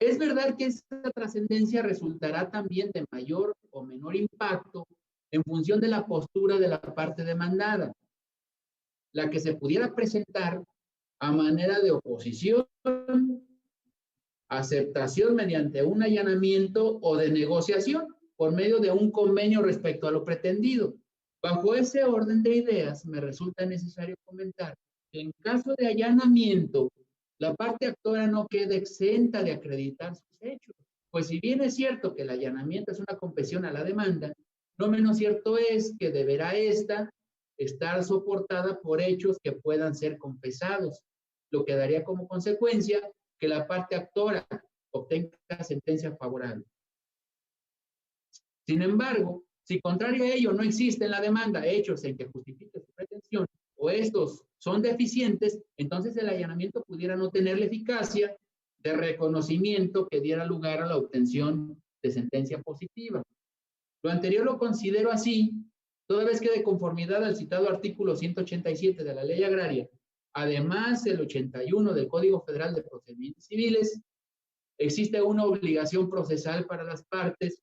Es verdad que esta trascendencia resultará también de mayor o menor impacto en función de la postura de la parte demandada, la que se pudiera presentar a manera de oposición, aceptación mediante un allanamiento o de negociación por medio de un convenio respecto a lo pretendido. Bajo ese orden de ideas, me resulta necesario comentar que en caso de allanamiento, la parte actora no queda exenta de acreditar sus hechos, pues si bien es cierto que el allanamiento es una confesión a la demanda, No menos cierto es que deberá esta estar soportada por hechos que puedan ser confesados, lo que daría como consecuencia que la parte actora obtenga sentencia favorable. Sin embargo, si contrario a ello no existe en la demanda hechos en que justifique su pretensión o estos son deficientes, entonces el allanamiento pudiera no tener la eficacia de reconocimiento que diera lugar a la obtención de sentencia positiva. Lo anterior lo considero así, toda vez que de conformidad al citado artículo 187 de la Ley Agraria, además el 81 del Código Federal de Procedimientos Civiles, existe una obligación procesal para las partes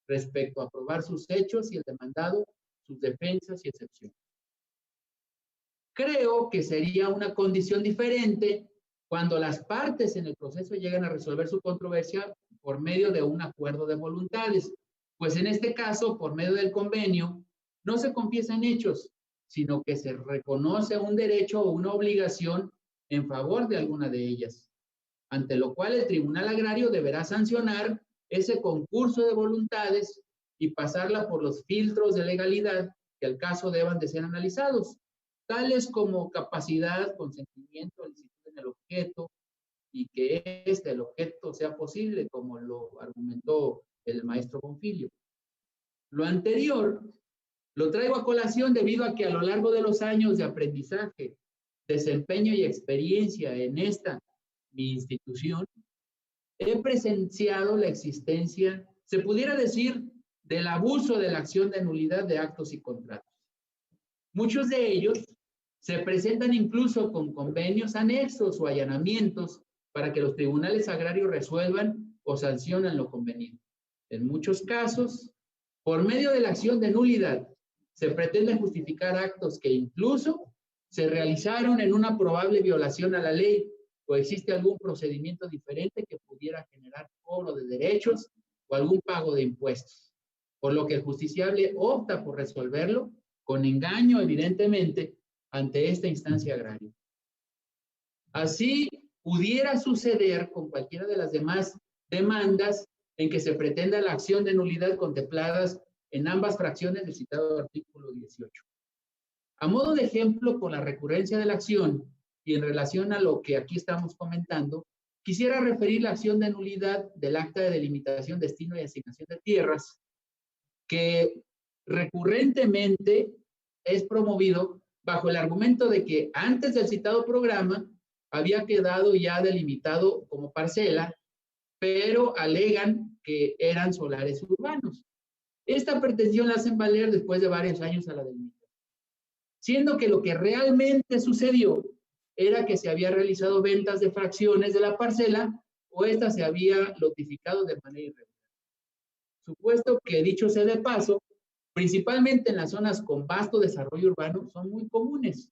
respecto a probar sus hechos y el demandado, sus defensas y excepciones. Creo que sería una condición diferente cuando las partes en el proceso llegan a resolver su controversia por medio de un acuerdo de voluntades, pues en este caso, por medio del convenio, no se confiesan hechos, sino que se reconoce un derecho o una obligación en favor de alguna de ellas, ante lo cual el Tribunal Agrario deberá sancionar ese concurso de voluntades y pasarla por los filtros de legalidad que al caso deban de ser analizados, tales como capacidad, consentimiento, licitud en el objeto, y que el objeto sea posible, como lo argumentó el maestro Bonfiglio. Lo anterior lo traigo a colación debido a que a lo largo de los años de aprendizaje, desempeño y experiencia en mi institución, he presenciado la existencia, se pudiera decir, del abuso de la acción de nulidad de actos y contratos. Muchos de ellos se presentan incluso con convenios anexos o allanamientos para que los tribunales agrarios resuelvan o sancionen lo convenido. En muchos casos, por medio de la acción de nulidad, se pretende justificar actos que incluso se realizaron en una probable violación a la ley o existe algún procedimiento diferente que pudiera generar cobro de derechos o algún pago de impuestos, por lo que el justiciable opta por resolverlo con engaño, evidentemente, ante esta instancia agraria. Así pudiera suceder con cualquiera de las demás demandas en que se pretenda la acción de nulidad contempladas en ambas fracciones del citado artículo 18. A modo de ejemplo, por la recurrencia de la acción y en relación a lo que aquí estamos comentando, quisiera referir la acción de nulidad del acta de delimitación, destino y asignación de tierras, que recurrentemente es promovido bajo el argumento de que antes del citado programa había quedado ya delimitado como parcela, pero alegan que eran solares urbanos. Esta pretensión la hacen valer después de varios años a la delimitación, siendo que lo que realmente sucedió era que se había realizado ventas de fracciones de la parcela o esta se había lotificado de manera irregular. Supuesto que, dicho sea de paso, principalmente en las zonas con vasto desarrollo urbano, son muy comunes.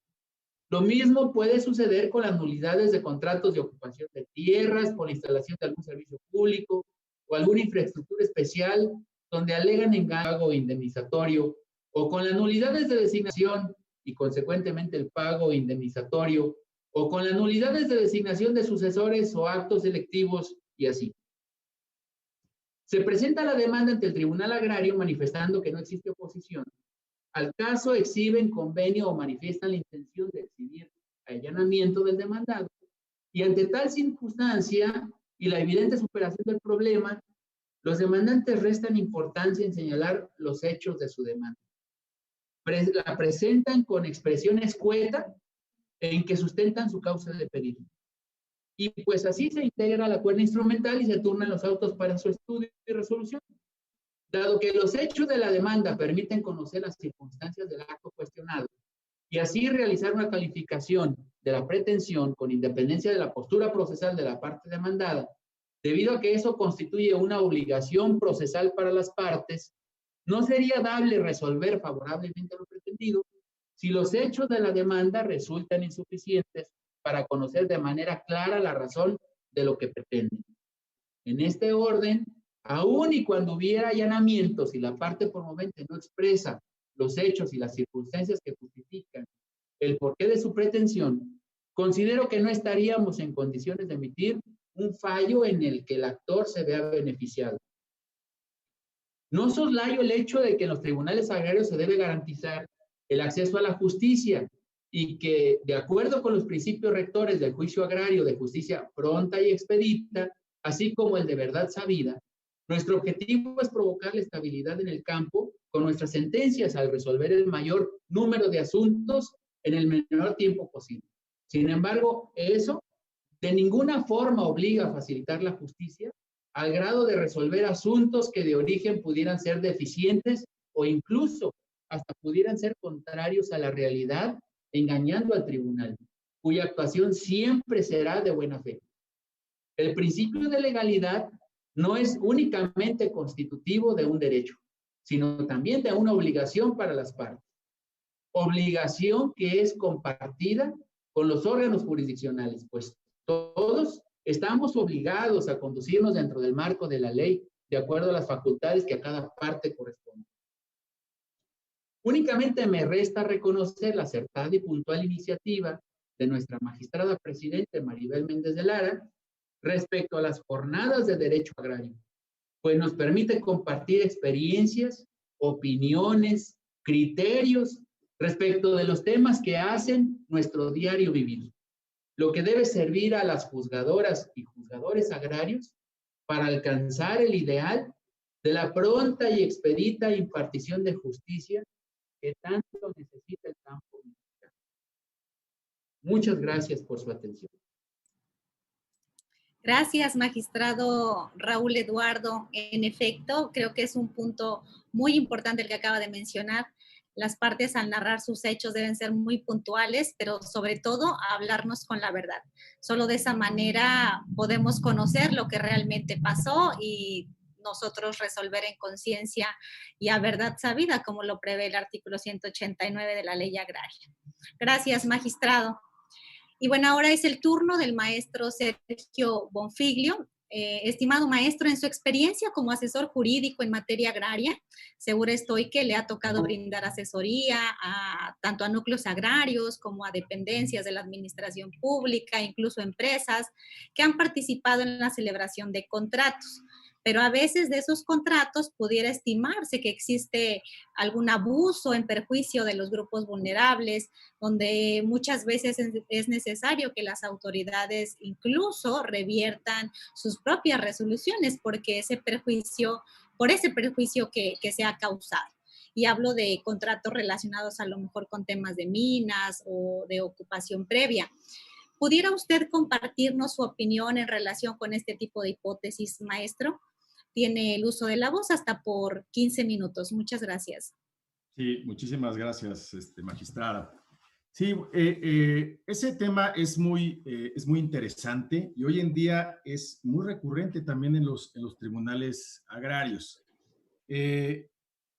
Lo mismo puede suceder con las nulidades de contratos de ocupación de tierras, por la instalación de algún servicio público o alguna infraestructura especial donde alegan engaño indemnizatorio, o con las nulidades de designación y consecuentemente el pago indemnizatorio, o con las nulidades de designación de sucesores o actos electivos y así. Se presenta la demanda ante el Tribunal Agrario manifestando que no existe oposición. Al caso exhiben convenio o manifiestan la intención de exhibir allanamiento del demandado y ante tal circunstancia y la evidente superación del problema, los demandantes restan importancia en señalar los hechos de su demanda. La presentan con expresión escueta en que sustentan su causa de pedido. Y pues así se integra la cuerda instrumental y se turnan los autos para su estudio y resolución. Dado que los hechos de la demanda permiten conocer las circunstancias del acto cuestionado y así realizar una calificación de la pretensión con independencia de la postura procesal de la parte demandada, debido a que eso constituye una obligación procesal para las partes, no sería dable resolver favorablemente lo pretendido si los hechos de la demanda resultan insuficientes para conocer de manera clara la razón de lo que pretenden. En este orden, aun y cuando hubiera allanamientos y la parte promovente no expresa los hechos y las circunstancias que justifican el porqué de su pretensión, considero que no estaríamos en condiciones de emitir un fallo en el que el actor se vea beneficiado. No soslayo el hecho de que en los tribunales agrarios se debe garantizar el acceso a la justicia y que, de acuerdo con los principios rectores del juicio agrario de justicia pronta y expedita, así como el de verdad sabida, nuestro objetivo es provocar la estabilidad en el campo con nuestras sentencias al resolver el mayor número de asuntos en el menor tiempo posible. Sin embargo, eso de ninguna forma obliga a facilitar la justicia al grado de resolver asuntos que de origen pudieran ser deficientes o incluso hasta pudieran ser contrarios a la realidad, engañando al tribunal, cuya actuación siempre será de buena fe. El principio de legalidad no es únicamente constitutivo de un derecho, sino también de una obligación para las partes. Obligación que es compartida con los órganos jurisdiccionales, pues todos estamos obligados a conducirnos dentro del marco de la ley, de acuerdo a las facultades que a cada parte corresponden. Únicamente me resta reconocer la acertada y puntual iniciativa de nuestra magistrada presidente Maribel Méndez de Lara respecto a las jornadas de derecho agrario, pues nos permite compartir experiencias, opiniones, criterios respecto de los temas que hacen nuestro diario vivir, lo que debe servir a las juzgadoras y juzgadores agrarios para alcanzar el ideal de la pronta y expedita impartición de justicia que tanto necesita el campo mexicano. Muchas gracias por su atención. Gracias, magistrado Raúl Eduardo. En efecto, creo que es un punto muy importante el que acaba de mencionar. Las partes al narrar sus hechos deben ser muy puntuales, pero sobre todo hablarnos con la verdad. Solo de esa manera podemos conocer lo que realmente pasó y nosotros resolver en conciencia y a verdad sabida, como lo prevé el artículo 189 de la Ley Agraria. Gracias, magistrado. Y bueno, ahora es el turno del maestro Sergio Bonfiglio. Estimado maestro, en su experiencia como asesor jurídico en materia agraria, segura estoy que le ha tocado brindar asesoría tanto a núcleos agrarios como a dependencias de la administración pública, incluso empresas que han participado en la celebración de contratos. Pero a veces de esos contratos pudiera estimarse que existe algún abuso en perjuicio de los grupos vulnerables, donde muchas veces es necesario que las autoridades incluso reviertan sus propias resoluciones por ese perjuicio que se ha causado. Y hablo de contratos relacionados a lo mejor con temas de minas o de ocupación previa. ¿Pudiera usted compartirnos su opinión en relación con este tipo de hipótesis, maestro? Tiene el uso de la voz hasta por 15 minutos. Muchas gracias. Sí, muchísimas gracias, magistrada. Sí, ese tema es muy interesante y hoy en día es muy recurrente también en los tribunales agrarios.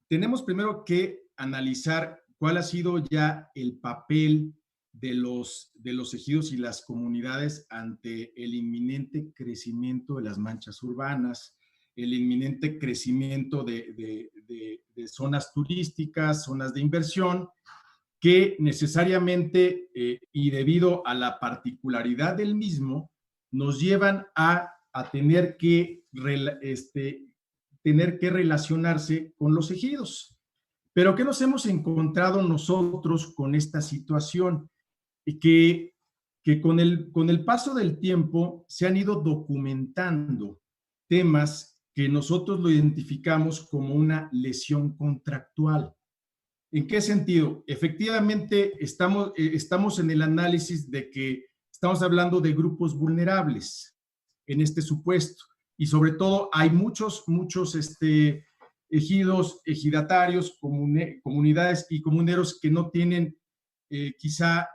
Tenemos primero que analizar cuál ha sido ya el papel de los ejidos y las comunidades ante el inminente crecimiento de las manchas urbanas, el inminente crecimiento de zonas turísticas, zonas de inversión, que necesariamente y debido a la particularidad del mismo, nos llevan a tener que relacionarse con los ejidos. Pero ¿qué nos hemos encontrado nosotros con esta situación? Que con el paso del tiempo se han ido documentando temas que nosotros lo identificamos como una lesión contractual. ¿En qué sentido? Efectivamente, estamos en el análisis de que estamos hablando de grupos vulnerables en este supuesto y sobre todo hay muchos ejidos, ejidatarios, comunidades y comuneros que no tienen quizá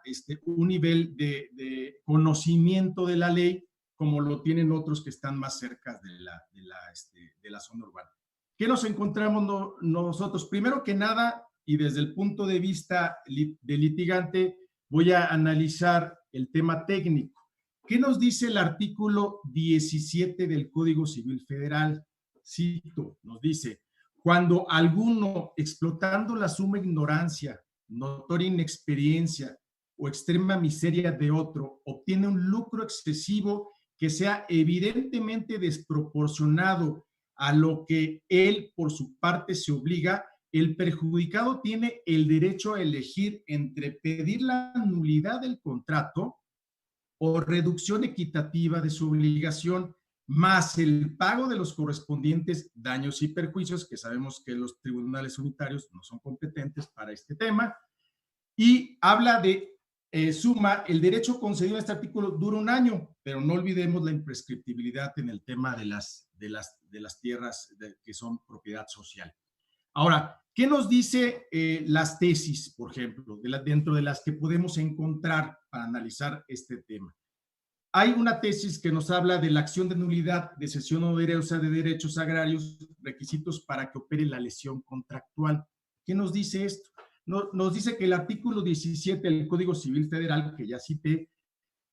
un nivel de conocimiento de la ley como lo tienen otros que están más cerca de la zona urbana. ¿Qué nos encontramos nosotros? Primero que nada, y desde el punto de vista de litigante, voy a analizar el tema técnico. ¿Qué nos dice el artículo 17 del Código Civil Federal? Cito, nos dice, cuando alguno, explotando la suma ignorancia, notoria inexperiencia o extrema miseria de otro, obtiene un lucro excesivo que sea evidentemente desproporcionado a lo que él por su parte se obliga, el perjudicado tiene el derecho a elegir entre pedir la nulidad del contrato o reducción equitativa de su obligación, más el pago de los correspondientes daños y perjuicios, que sabemos que los tribunales unitarios no son competentes para este tema, y habla de suma, el derecho concedido en este artículo dura 1 año, pero no olvidemos la imprescriptibilidad en el tema de las tierras que son propiedad social. Ahora, ¿qué nos dice las tesis, por ejemplo, dentro de las que podemos encontrar para analizar este tema? Hay una tesis que nos habla de la acción de nulidad de cesión o onerosa de derechos agrarios, requisitos para que opere la lesión contractual. ¿Qué nos dice esto? Nos dice que el artículo 17 del Código Civil Federal, que ya cité,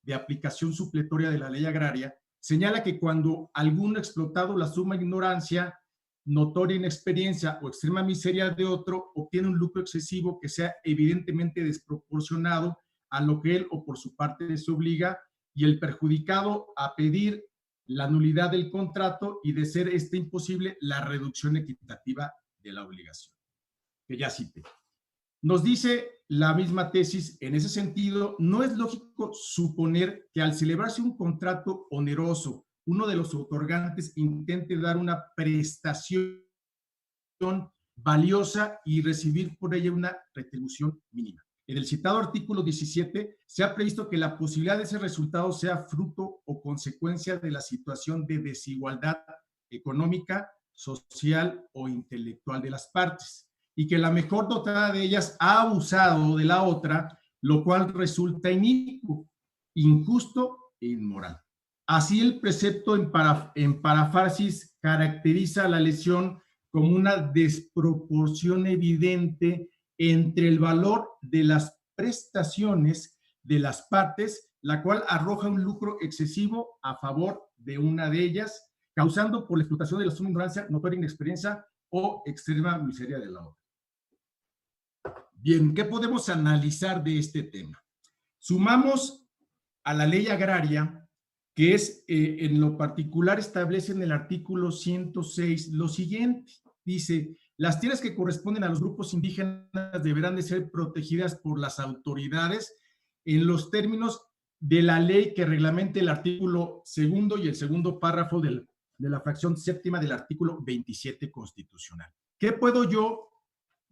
de aplicación supletoria de la ley agraria, señala que cuando algún explotado la suma ignorancia, notoria inexperiencia o extrema miseria de otro obtiene un lucro excesivo que sea evidentemente desproporcionado a lo que él o por su parte se obliga, y el perjudicado a pedir la nulidad del contrato y de ser imposible la reducción equitativa de la obligación, que ya cité. Nos dice la misma tesis, en ese sentido, no es lógico suponer que al celebrarse un contrato oneroso, uno de los otorgantes intente dar una prestación valiosa y recibir por ella una retribución mínima. En el citado artículo 17 se ha previsto que la posibilidad de ese resultado sea fruto o consecuencia de la situación de desigualdad económica, social o intelectual de las partes, y que la mejor dotada de ellas ha abusado de la otra, lo cual resulta inicuo, injusto e inmoral. Así el precepto en parafrasis caracteriza la lesión como una desproporción evidente entre el valor de las prestaciones de las partes, la cual arroja un lucro excesivo a favor de una de ellas, causando por la explotación de la suma ignorancia, notoria inexperiencia o extrema miseria de la otra. Bien, ¿qué podemos analizar de este tema? Sumamos a la ley agraria, que es, en lo particular, establece en el artículo 106 lo siguiente. Dice, las tierras que corresponden a los grupos indígenas deberán de ser protegidas por las autoridades en los términos de la ley que reglamente el artículo 2 y el segundo párrafo de la fracción séptima del artículo 27 constitucional. ¿Qué puedo yo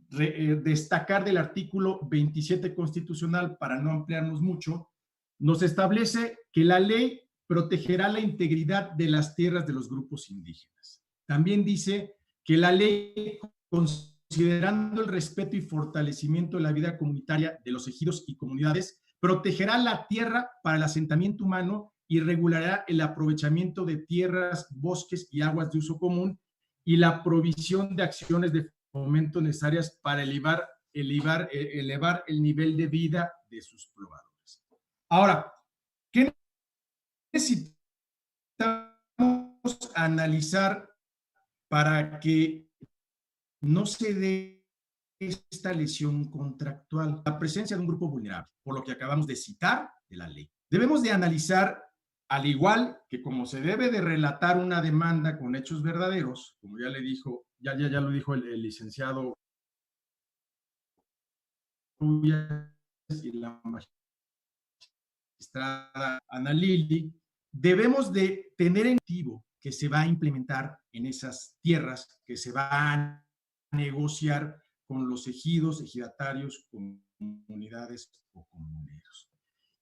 destacar del artículo 27 constitucional para no ampliarnos mucho? Nos establece que la ley protegerá la integridad de las tierras de los grupos indígenas. También dice que la ley, considerando el respeto y fortalecimiento de la vida comunitaria de los ejidos y comunidades, protegerá la tierra para el asentamiento humano y regulará el aprovechamiento de tierras, bosques y aguas de uso común y la provisión de acciones de fomento necesarias para elevar el nivel de vida de sus pobladores. Ahora, ¿qué necesitamos analizar para que no se dé esta lesión contractual? La presencia de un grupo vulnerable, por lo que acabamos de citar de la ley. Debemos de analizar, al igual que como se debe de relatar una demanda con hechos verdaderos, como ya le dijo, ya lo dijo el licenciado y la magistrada Ana Lili, debemos de tener en activo que se va a implementar en esas tierras, que se va a negociar con los ejidos, ejidatarios, comunidades o comuneros.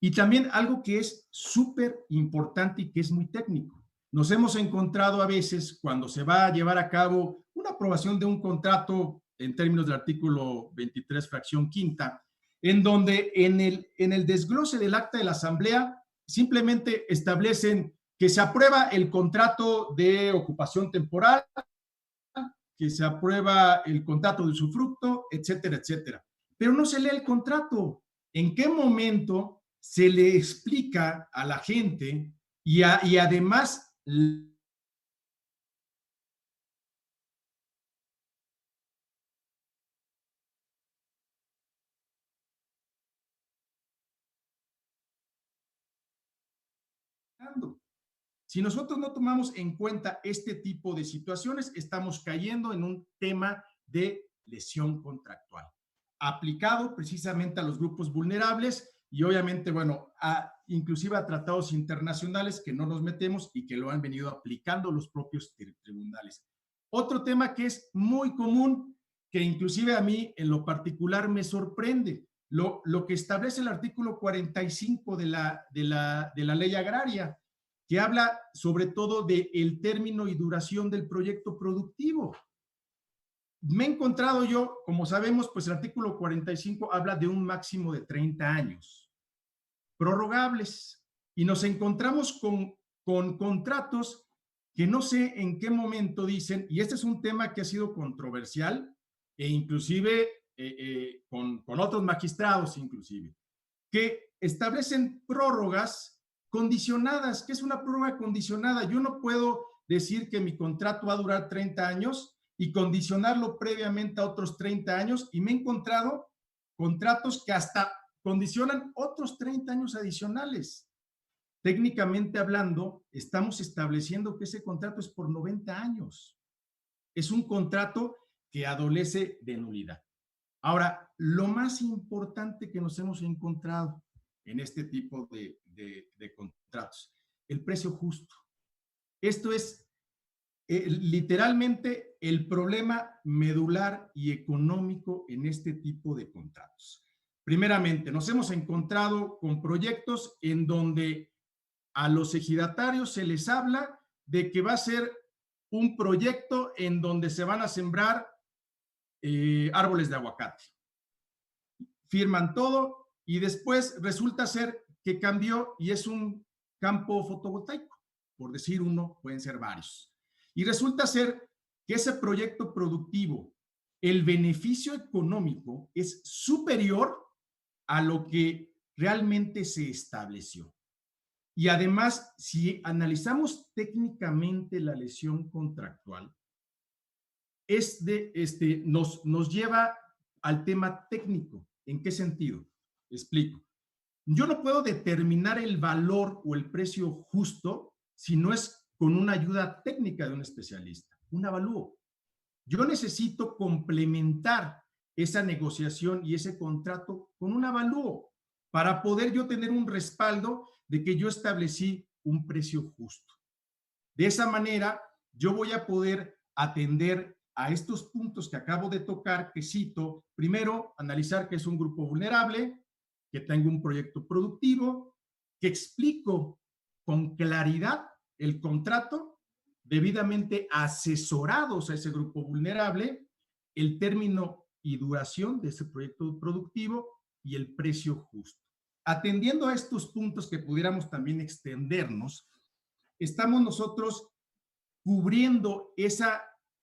Y también algo que es súper importante y que es muy técnico. Nos hemos encontrado a veces cuando se va a llevar a cabo una aprobación de un contrato en términos del artículo 23, fracción quinta, en donde en el desglose del acta de la asamblea simplemente establecen que se aprueba el contrato de ocupación temporal, que se aprueba el contrato de usufructo, etcétera, etcétera. Pero no se lee el contrato. ¿En qué momento se le explica a la gente y además Si nosotros no tomamos en cuenta este tipo de situaciones, estamos cayendo en un tema de lesión contractual, aplicado precisamente a los grupos vulnerables y obviamente, bueno, inclusive a tratados internacionales que no nos metemos y que lo han venido aplicando los propios tribunales. Otro tema que es muy común, que inclusive a mí en lo particular me sorprende, lo que establece el artículo 45 de la ley agraria, que habla sobre todo del término y duración del proyecto productivo. Me he encontrado yo, como sabemos, pues el artículo 45 habla de un máximo de 30 años, prorrogables, y nos encontramos con contratos que no sé en qué momento dicen, y este es un tema que ha sido controversial, e inclusive con otros magistrados inclusive, que establecen prórrogas condicionadas. ¿Qué es una prórroga condicionada? Yo no puedo decir que mi contrato va a durar 30 años y condicionarlo previamente a otros 30 años, y me he encontrado contratos que hasta condicionan otros 30 años adicionales. Técnicamente hablando, estamos estableciendo que ese contrato es por 90 años. Es un contrato que adolece de nulidad. Ahora, lo más importante que nos hemos encontrado en este tipo de contratos, el precio justo. Esto es literalmente el problema medular y económico en este tipo de contratos. Primeramente, nos hemos encontrado con proyectos en donde a los ejidatarios se les habla de que va a ser un proyecto en donde se van a sembrar árboles de aguacate. Firman todo y después resulta ser que cambió y es un campo fotovoltaico, por decir uno, pueden ser varios. Y resulta ser que ese proyecto productivo, el beneficio económico es superior a lo que realmente se estableció. Y además, si analizamos técnicamente la lesión contractual, nos lleva al tema técnico. ¿En qué sentido? Explico. Yo no puedo determinar el valor o el precio justo si no es con una ayuda técnica de un especialista, un avalúo. Yo necesito complementar esa negociación y ese contrato con un avalúo para poder yo tener un respaldo de que yo establecí un precio justo. De esa manera, yo voy a poder atender a estos puntos que acabo de tocar, que cito. Primero, analizar que es un grupo vulnerable, que tengo un proyecto productivo, que explico con claridad el contrato, debidamente asesorados a ese grupo vulnerable, el término y duración de ese proyecto productivo y el precio justo. Atendiendo a estos puntos que pudiéramos también extendernos, estamos nosotros cubriendo esa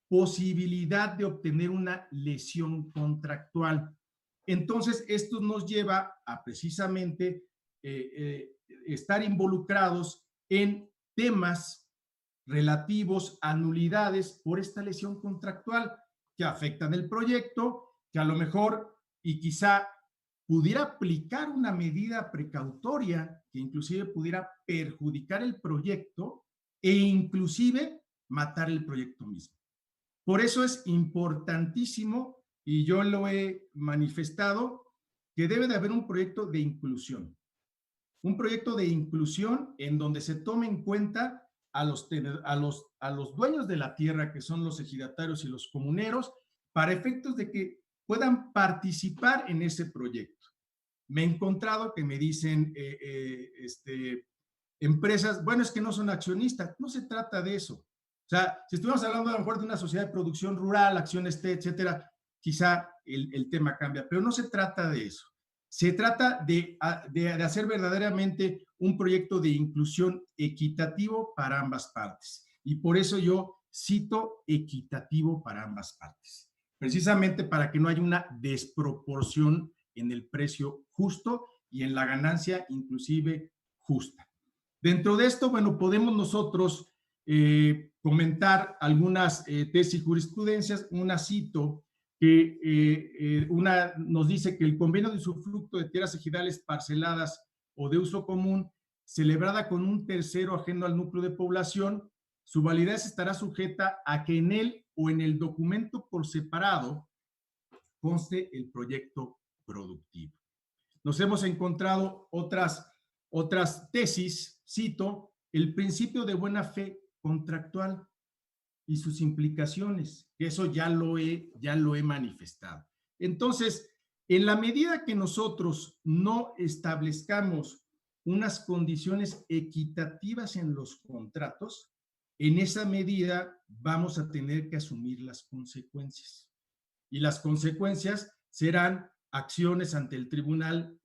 posibilidad de obtener una lesión contractual. Entonces, esto nos lleva a precisamente estar involucrados en temas relativos a nulidades por esta lesión contractual que afectan el proyecto, que a lo mejor y quizá pudiera aplicar una medida precautoria que inclusive pudiera perjudicar el proyecto e inclusive matar el proyecto mismo. Por eso es importantísimo, y yo lo he manifestado, que debe de haber un proyecto de inclusión. Un proyecto de inclusión en donde se tome en cuenta a los dueños de la tierra, que son los ejidatarios y los comuneros, para efectos de que puedan participar en ese proyecto. Me he encontrado que me dicen empresas, bueno, es que no son accionistas. No se trata de eso. O sea, si estuviéramos hablando a lo mejor de una sociedad de producción rural, acciones T, etcétera, quizá el tema cambia, pero no se trata de eso. Se trata de hacer verdaderamente un proyecto de inclusión equitativo para ambas partes. Y por eso yo cito equitativo para ambas partes. Precisamente para que no haya una desproporción en el precio justo y en la ganancia inclusive justa. Dentro de esto, bueno, podemos nosotros comentar algunas tesis y jurisprudencias. Una cito que una nos dice que el convenio de usufructo de tierras ejidales parceladas o de uso común celebrada con un tercero ajeno al núcleo de población, su validez estará sujeta a que en él o en el documento por separado conste el proyecto productivo. Nos hemos encontrado otras tesis, cito, el principio de buena fe contractual y sus implicaciones, que eso ya lo he manifestado. Entonces, en la medida que nosotros no establezcamos unas condiciones equitativas en los contratos, en esa medida vamos a tener que asumir las consecuencias. Y las consecuencias serán acciones ante el tribunal,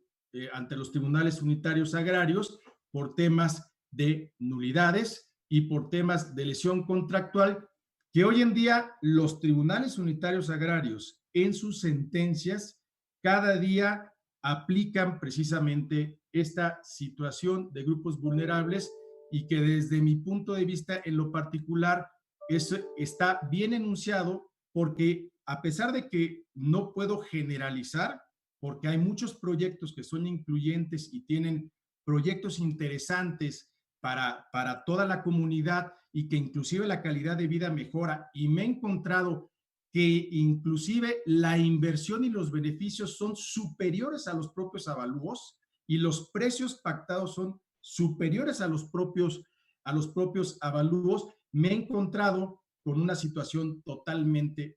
ante los tribunales unitarios agrarios por temas de nulidades y por temas de lesión contractual, que hoy en día los tribunales unitarios agrarios en sus sentencias cada día aplican precisamente esta situación de grupos vulnerables y que desde mi punto de vista en lo particular eso está bien enunciado porque a pesar de que no puedo generalizar, porque hay muchos proyectos que son incluyentes y tienen proyectos interesantes para toda la comunidad y que inclusive la calidad de vida mejora, y me he encontrado que inclusive la inversión y los beneficios son superiores a los propios avalúos y los precios pactados son superiores a los propios avalúos, me he encontrado con una situación totalmente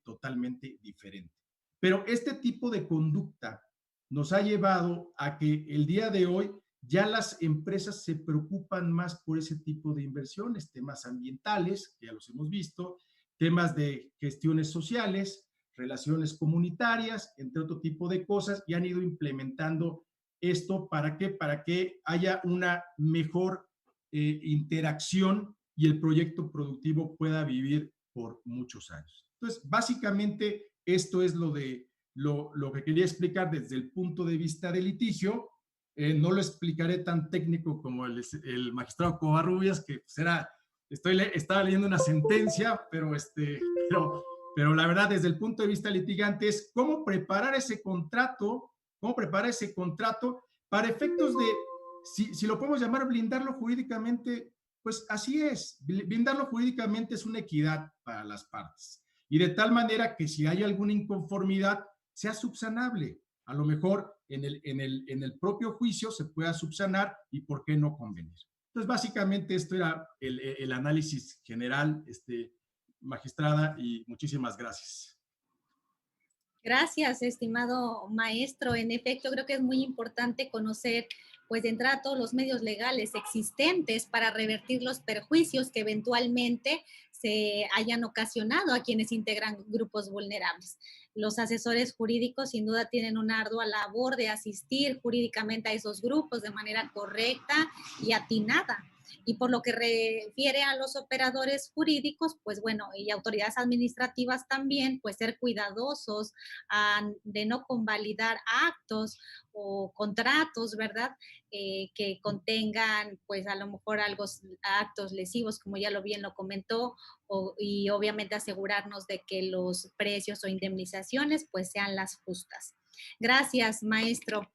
diferente. Pero este tipo de conducta nos ha llevado a que el día de hoy ya las empresas se preocupan más por ese tipo de inversiones, temas ambientales, que ya los hemos visto, temas de gestiones sociales, relaciones comunitarias, entre otro tipo de cosas, y han ido implementando esto ¿para qué? Para que haya una mejor interacción y el proyecto productivo pueda vivir por muchos años. Entonces, básicamente, esto es lo que quería explicar desde el punto de vista del litigio. No lo explicaré tan técnico como el magistrado Covarrubias, que estaba leyendo una sentencia, pero la verdad, desde el punto de vista litigante, es cómo preparar ese contrato para efectos de, si lo podemos llamar blindarlo jurídicamente, pues así es, blindarlo jurídicamente es una equidad para las partes. Y de tal manera que si hay alguna inconformidad, sea subsanable. A lo mejor en el propio juicio se pueda subsanar y por qué no convenir. Entonces, básicamente esto era el análisis general, magistrada, y muchísimas gracias. Gracias, estimado maestro. En efecto, creo que es muy importante conocer, pues, de entrada todos los medios legales existentes para revertir los perjuicios que eventualmente se hayan ocasionado a quienes integran grupos vulnerables. Los asesores jurídicos sin duda tienen una ardua labor de asistir jurídicamente a esos grupos de manera correcta y atinada. Y por lo que refiere a los operadores jurídicos, pues bueno, y autoridades administrativas también, pues ser cuidadosos de no convalidar actos o contratos, ¿verdad? Que contengan, pues a lo mejor actos lesivos, como ya bien lo comentó, y obviamente asegurarnos de que los precios o indemnizaciones pues sean las justas. Gracias, maestro.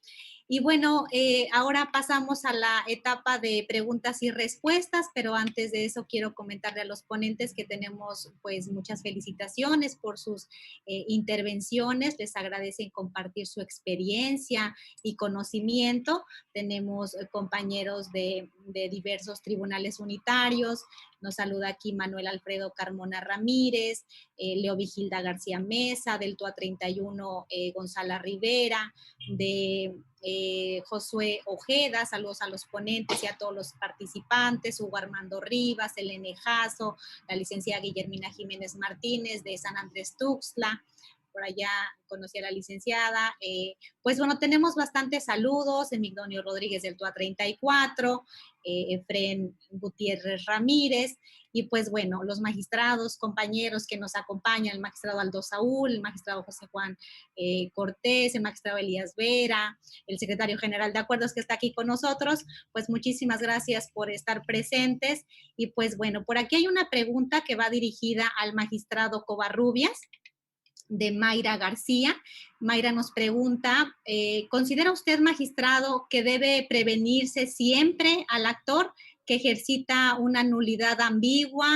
Y bueno, ahora pasamos a la etapa de preguntas y respuestas, pero antes de eso quiero comentarle a los ponentes que tenemos pues muchas felicitaciones por sus intervenciones. Les agradecen compartir su experiencia y conocimiento. Tenemos compañeros de diversos tribunales unitarios. Nos saluda aquí Manuel Alfredo Carmona Ramírez, Leo Vigilda García Mesa, del TUA 31 Gonzala Rivera, de Josué Ojeda, saludos a los ponentes y a todos los participantes, Hugo Armando Rivas, Elene Jasso, la licenciada Guillermina Jiménez Martínez de San Andrés Tuxtla, por allá conocí a la licenciada. Pues bueno, tenemos bastantes saludos, Emigdonio Rodríguez del TUA 34, Efren Gutiérrez Ramírez, y pues bueno, los magistrados, compañeros que nos acompañan, el magistrado Aldo Saúl, el magistrado José Juan Cortés, el magistrado Elías Vera, el secretario general de Acuerdos que está aquí con nosotros, pues muchísimas gracias por estar presentes. Y pues bueno, por aquí hay una pregunta que va dirigida al magistrado Covarrubias. de Mayra García. Mayra nos pregunta, ¿considera usted, magistrado, que debe prevenirse siempre al actor que ejercita una nulidad ambigua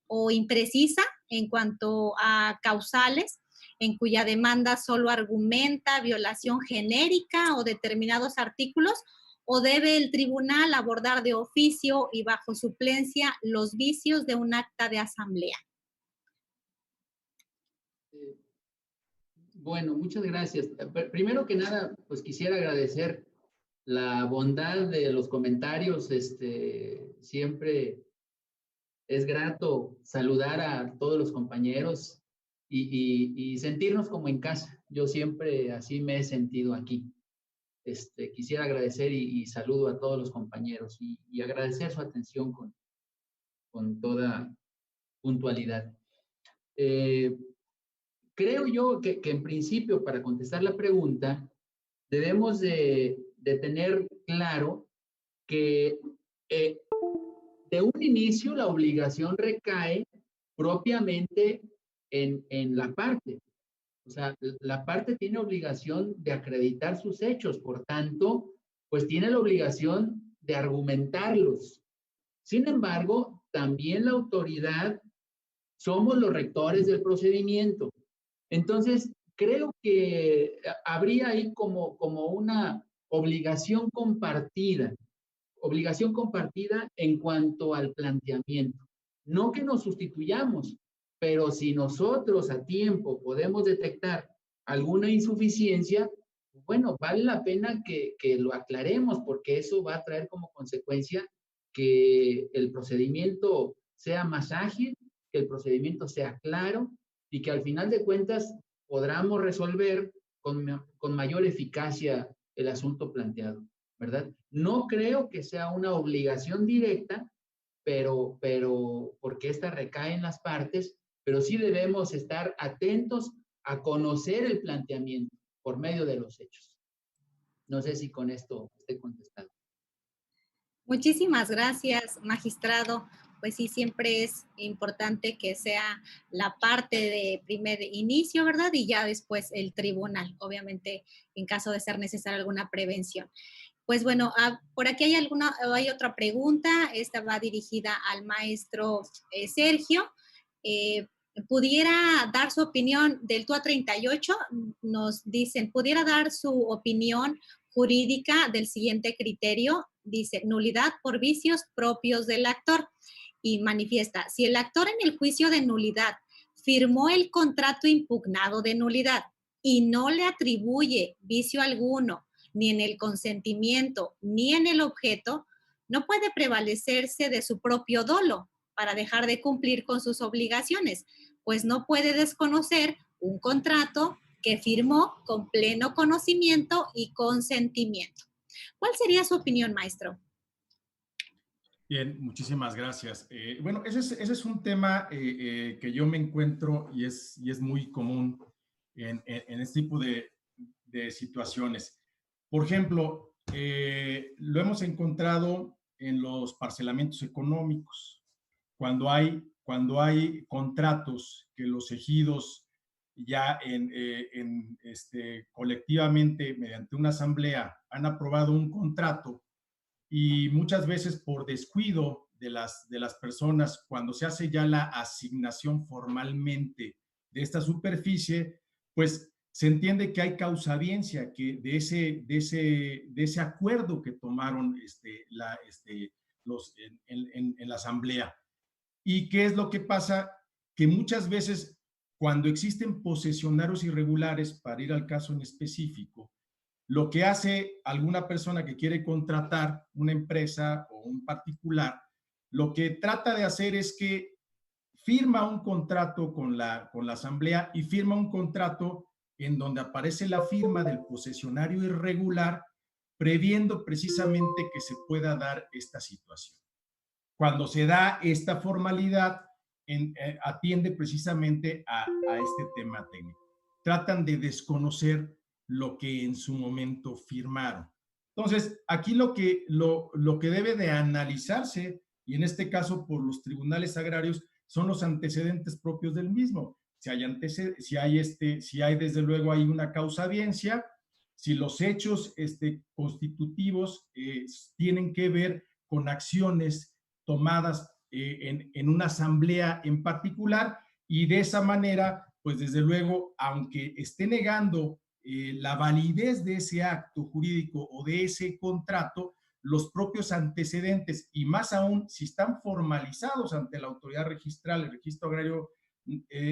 o imprecisa en cuanto a causales, en cuya demanda solo argumenta violación genérica o determinados artículos, o debe el tribunal abordar de oficio y bajo suplencia los vicios de un acta de asamblea? Bueno, muchas gracias. Primero que nada, pues quisiera agradecer la bondad de los comentarios. Siempre es grato saludar a todos los compañeros y sentirnos como en casa. Yo siempre así me he sentido aquí. Quisiera agradecer y saludo a todos los compañeros y agradecer su atención con toda puntualidad. Creo yo que en principio, para contestar la pregunta, debemos de tener claro que de un inicio la obligación recae propiamente en la parte. O sea, la parte tiene obligación de acreditar sus hechos, por tanto, pues tiene la obligación de argumentarlos. Sin embargo, también la autoridad somos los rectores del procedimiento. Entonces, creo que habría ahí como una obligación compartida en cuanto al planteamiento. No que nos sustituyamos, pero si nosotros a tiempo podemos detectar alguna insuficiencia, bueno, vale la pena que lo aclaremos, porque eso va a traer como consecuencia que el procedimiento sea más ágil, que el procedimiento sea claro y que al final de cuentas podamos resolver con mayor eficacia el asunto planteado, ¿verdad? No creo que sea una obligación directa, pero porque esta recae en las partes, pero sí debemos estar atentos a conocer el planteamiento por medio de los hechos. No sé si con esto esté contestado. Muchísimas gracias, magistrado. Pues sí, siempre es importante que sea la parte de primer inicio, ¿verdad? Y ya después el tribunal, obviamente, en caso de ser necesaria alguna prevención. Pues bueno, por aquí hay otra pregunta. Esta va dirigida al maestro Sergio. ¿Pudiera dar su opinión del TUA 38? Nos dicen, ¿pudiera dar su opinión jurídica del siguiente criterio? Dice, nulidad por vicios propios del actor. Y manifiesta, si el actor en el juicio de nulidad firmó el contrato impugnado de nulidad y no le atribuye vicio alguno, ni en el consentimiento, ni en el objeto, no puede prevalecerse de su propio dolo para dejar de cumplir con sus obligaciones, pues no puede desconocer un contrato que firmó con pleno conocimiento y consentimiento. ¿Cuál sería su opinión, maestro? Bien, muchísimas gracias. Bueno, ese es un tema que yo me encuentro y es muy común en este tipo de situaciones. Por ejemplo, lo hemos encontrado en los parcelamientos económicos, cuando hay contratos que los ejidos ya colectivamente mediante una asamblea han aprobado un contrato, y muchas veces por descuido de las personas, cuando se hace ya la asignación formalmente de esta superficie, pues se entiende que hay causadiencia que de ese acuerdo que tomaron en la asamblea. ¿Y qué es lo que pasa? Que muchas veces cuando existen posesionarios irregulares, para ir al caso en específico, lo que hace alguna persona que quiere contratar una empresa o un particular, lo que trata de hacer es que firma un contrato con la asamblea y firma un contrato en donde aparece la firma del posesionario irregular, previendo precisamente que se pueda dar esta situación. Cuando se da esta formalidad, atiende precisamente a este tema técnico. Tratan de desconocer lo que en su momento firmaron. Entonces, aquí lo que debe de analizarse, y en este caso por los tribunales agrarios, son los antecedentes propios del mismo. si hay desde luego hay una causa audiencia, si los hechos constitutivos tienen que ver con acciones tomadas en una asamblea en particular, y de esa manera, pues desde luego, aunque esté negando la validez de ese acto jurídico o de ese contrato, los propios antecedentes, y más aún si están formalizados ante la autoridad registral, el Registro Agrario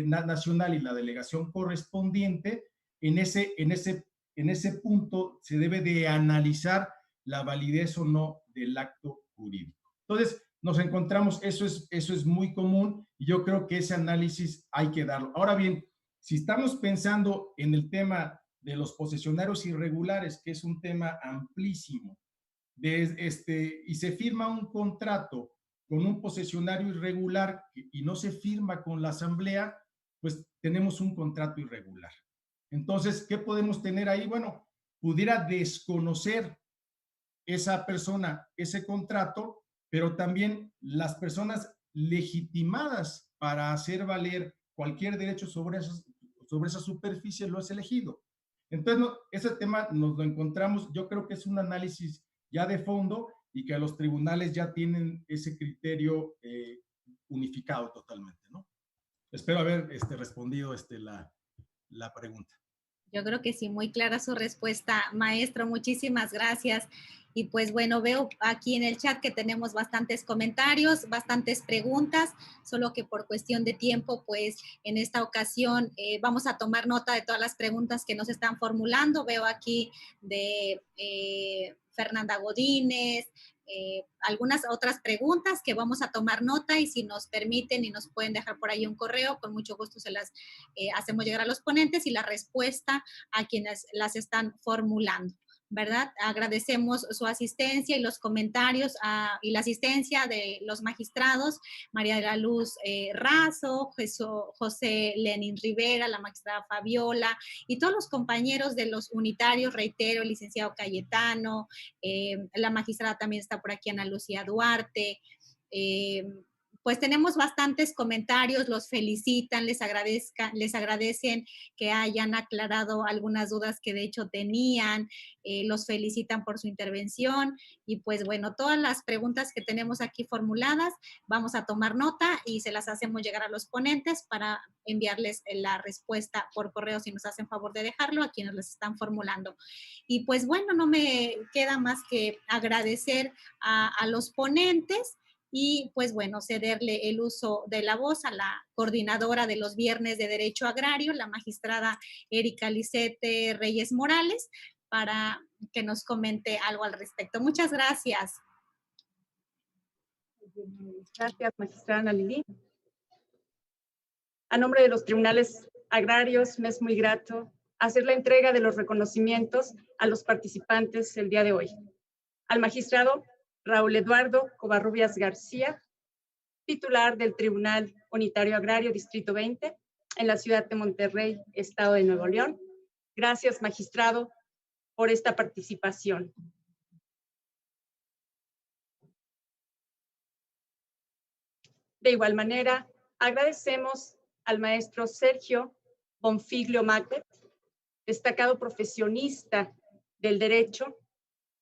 Nacional y la delegación correspondiente, en ese punto se debe de analizar la validez o no del acto jurídico. Entonces, nos encontramos, eso es muy común, y yo creo que ese análisis hay que darlo. Ahora bien, si estamos pensando en el tema de los posesionarios irregulares, que es un tema amplísimo, y se firma un contrato con un posesionario irregular y no se firma con la asamblea, pues tenemos un contrato irregular. Entonces, ¿qué podemos tener ahí? Bueno, pudiera desconocer esa persona ese contrato, pero también las personas legitimadas para hacer valer cualquier derecho sobre esa superficie lo es elegido. Entonces, ese tema nos lo encontramos, yo creo que es un análisis ya de fondo, y que los tribunales ya tienen ese criterio unificado totalmente, ¿no? Espero haber respondido la pregunta. Yo creo que sí, muy clara su respuesta, maestro. Muchísimas gracias. Y pues bueno, veo aquí en el chat que tenemos bastantes comentarios, bastantes preguntas, solo que por cuestión de tiempo, pues en esta ocasión vamos a tomar nota de todas las preguntas que nos están formulando. Veo aquí de Fernanda Godínez, algunas otras preguntas que vamos a tomar nota, y si nos permiten y nos pueden dejar por ahí un correo, con mucho gusto se las hacemos llegar a los ponentes y la respuesta a quienes las están formulando, ¿verdad? Agradecemos su asistencia y los comentarios y la asistencia de los magistrados, María de la Luz Razo, José Lenín Rivera, la magistrada Fabiola, y todos los compañeros de los unitarios, reitero, el licenciado Cayetano, la magistrada también está por aquí, Ana Lucía Duarte. Pues tenemos bastantes comentarios, los felicitan, les agradecen que hayan aclarado algunas dudas que de hecho tenían, los felicitan por su intervención, y pues bueno, todas las preguntas que tenemos aquí formuladas, vamos a tomar nota y se las hacemos llegar a los ponentes para enviarles la respuesta por correo, si nos hacen favor de dejarlo, a quienes las están formulando. Y pues bueno, no me queda más que agradecer a los ponentes, y pues bueno, cederle el uso de la voz a la coordinadora de los viernes de Derecho Agrario, la magistrada Erika Lisette Reyes Morales, para que nos comente algo al respecto. Muchas gracias. Gracias, magistrada Ana Lili. A nombre de los tribunales agrarios, me es muy grato hacer la entrega de los reconocimientos a los participantes el día de hoy. Al magistrado Raúl Eduardo Covarrubias García, titular del Tribunal Unitario Agrario Distrito 20, en la ciudad de Monterrey, Estado de Nuevo León. Gracias, magistrado, por esta participación. De igual manera, agradecemos al maestro Sergio Bonfiglio Macbeth, destacado profesionista del derecho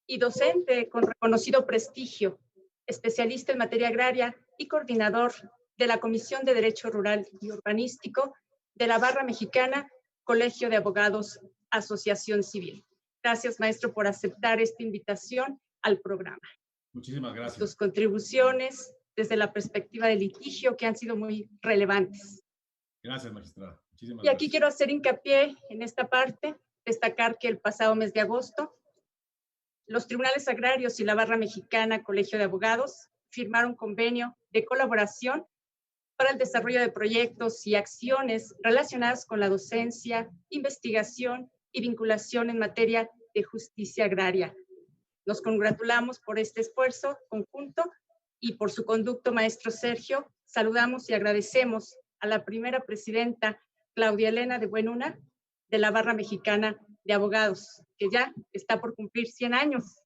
y docente con reconocido prestigio, especialista en materia agraria y coordinador de la Comisión de Derecho Rural y Urbanístico de la Barra Mexicana, Colegio de Abogados, Asociación Civil. Gracias, maestro, por aceptar esta invitación al programa. Muchísimas gracias. Sus contribuciones desde la perspectiva del litigio, que han sido muy relevantes. Gracias, magistrada. Muchísimas y aquí gracias. quiero hacer hincapié en esta parte, destacar que el pasado mes de agosto, los tribunales agrarios y la Barra Mexicana Colegio de Abogados firmaron convenio de colaboración para el desarrollo de proyectos y acciones relacionadas con la docencia, investigación y vinculación en materia de justicia agraria. Nos congratulamos por este esfuerzo conjunto y por su conducto, maestro Sergio. Saludamos y agradecemos a la primera presidenta, Claudia Elena de Buenuna, de la Barra Mexicana de Abogados, que ya está por cumplir 100 años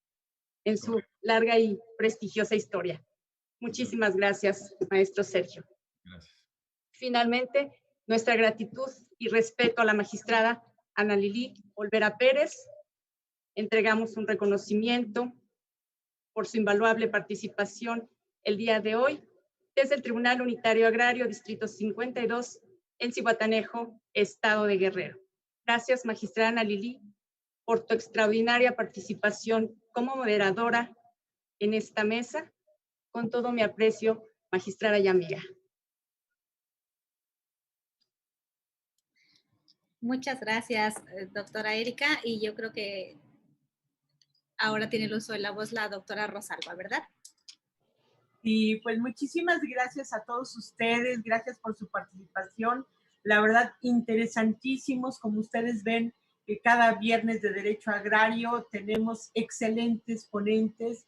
en su larga y prestigiosa historia. Muchísimas gracias, maestro Sergio. Gracias. Finalmente, Nuestra gratitud y respeto a la magistrada Ana Lili Olvera Pérez. Entregamos un reconocimiento por su invaluable participación el día de hoy desde el Tribunal Unitario Agrario, Distrito 52, en Zihuatanejo, Estado de Guerrero. Gracias, magistrada Ana Lili, por tu extraordinaria participación como moderadora en esta mesa. Con todo mi aprecio, magistrada y amiga. Muchas gracias, doctora Erika, y yo creo que ahora tiene el uso de la voz la doctora Rosalba, ¿verdad? Y pues muchísimas gracias a todos ustedes, gracias por su participación. La verdad, interesantísimos, como ustedes ven, que cada viernes de Derecho Agrario tenemos excelentes ponentes,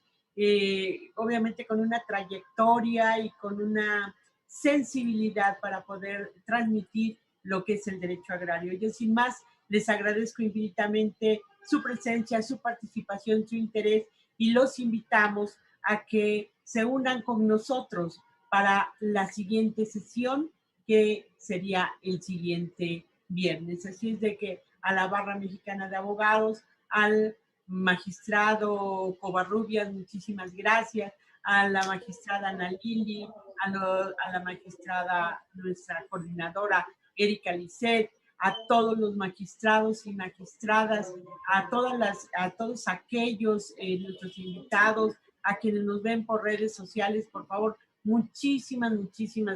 obviamente con una trayectoria y con una sensibilidad para poder transmitir lo que es el derecho agrario. Yo sin más les agradezco infinitamente su presencia, su participación, su interés y los invitamos a que se unan con nosotros para la siguiente sesión, que sería el siguiente viernes. Así es de que a la Barra Mexicana de Abogados, al magistrado Covarrubias, muchísimas gracias, a la magistrada Ana Lili, a la magistrada, nuestra coordinadora Erika Lisset, a todos los magistrados y magistradas, a todos aquellos nuestros invitados, a quienes nos ven por redes sociales, por favor, muchísimas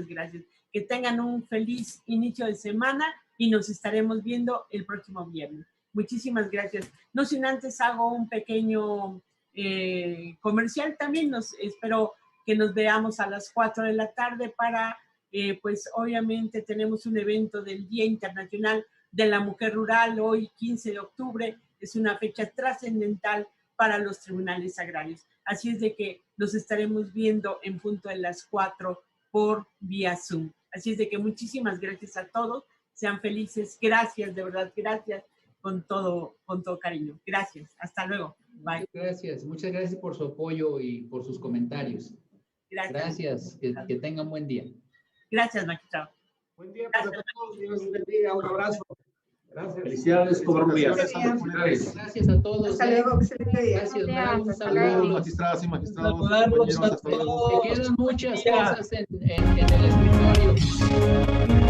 gracias. Que tengan un feliz inicio de semana y nos estaremos viendo el próximo viernes. Muchísimas gracias. No sin antes hago un pequeño comercial también. Espero que nos veamos a las 4 de la tarde para, pues obviamente tenemos un evento del Día Internacional de la Mujer Rural, hoy 15 de octubre. Es una fecha trascendental para los tribunales agrarios. Así es de que nos estaremos viendo en punto de las 4 por vía Zoom. Así es de que muchísimas gracias a todos. Sean felices. Gracias, de verdad, gracias con todo cariño. Gracias. Hasta luego. Bye. Muchas gracias por su apoyo y por sus comentarios. Gracias. Que tengan buen día. Gracias, magistrado. Buen día para todos. Dios bendiga. Un abrazo. Gracias. Felicidades, Covarrubias. Gracias a todos. Hasta luego, excelente día. Gracias. Saludos, magistradas y magistrados. Me quedan muchas cosas en el escritorio.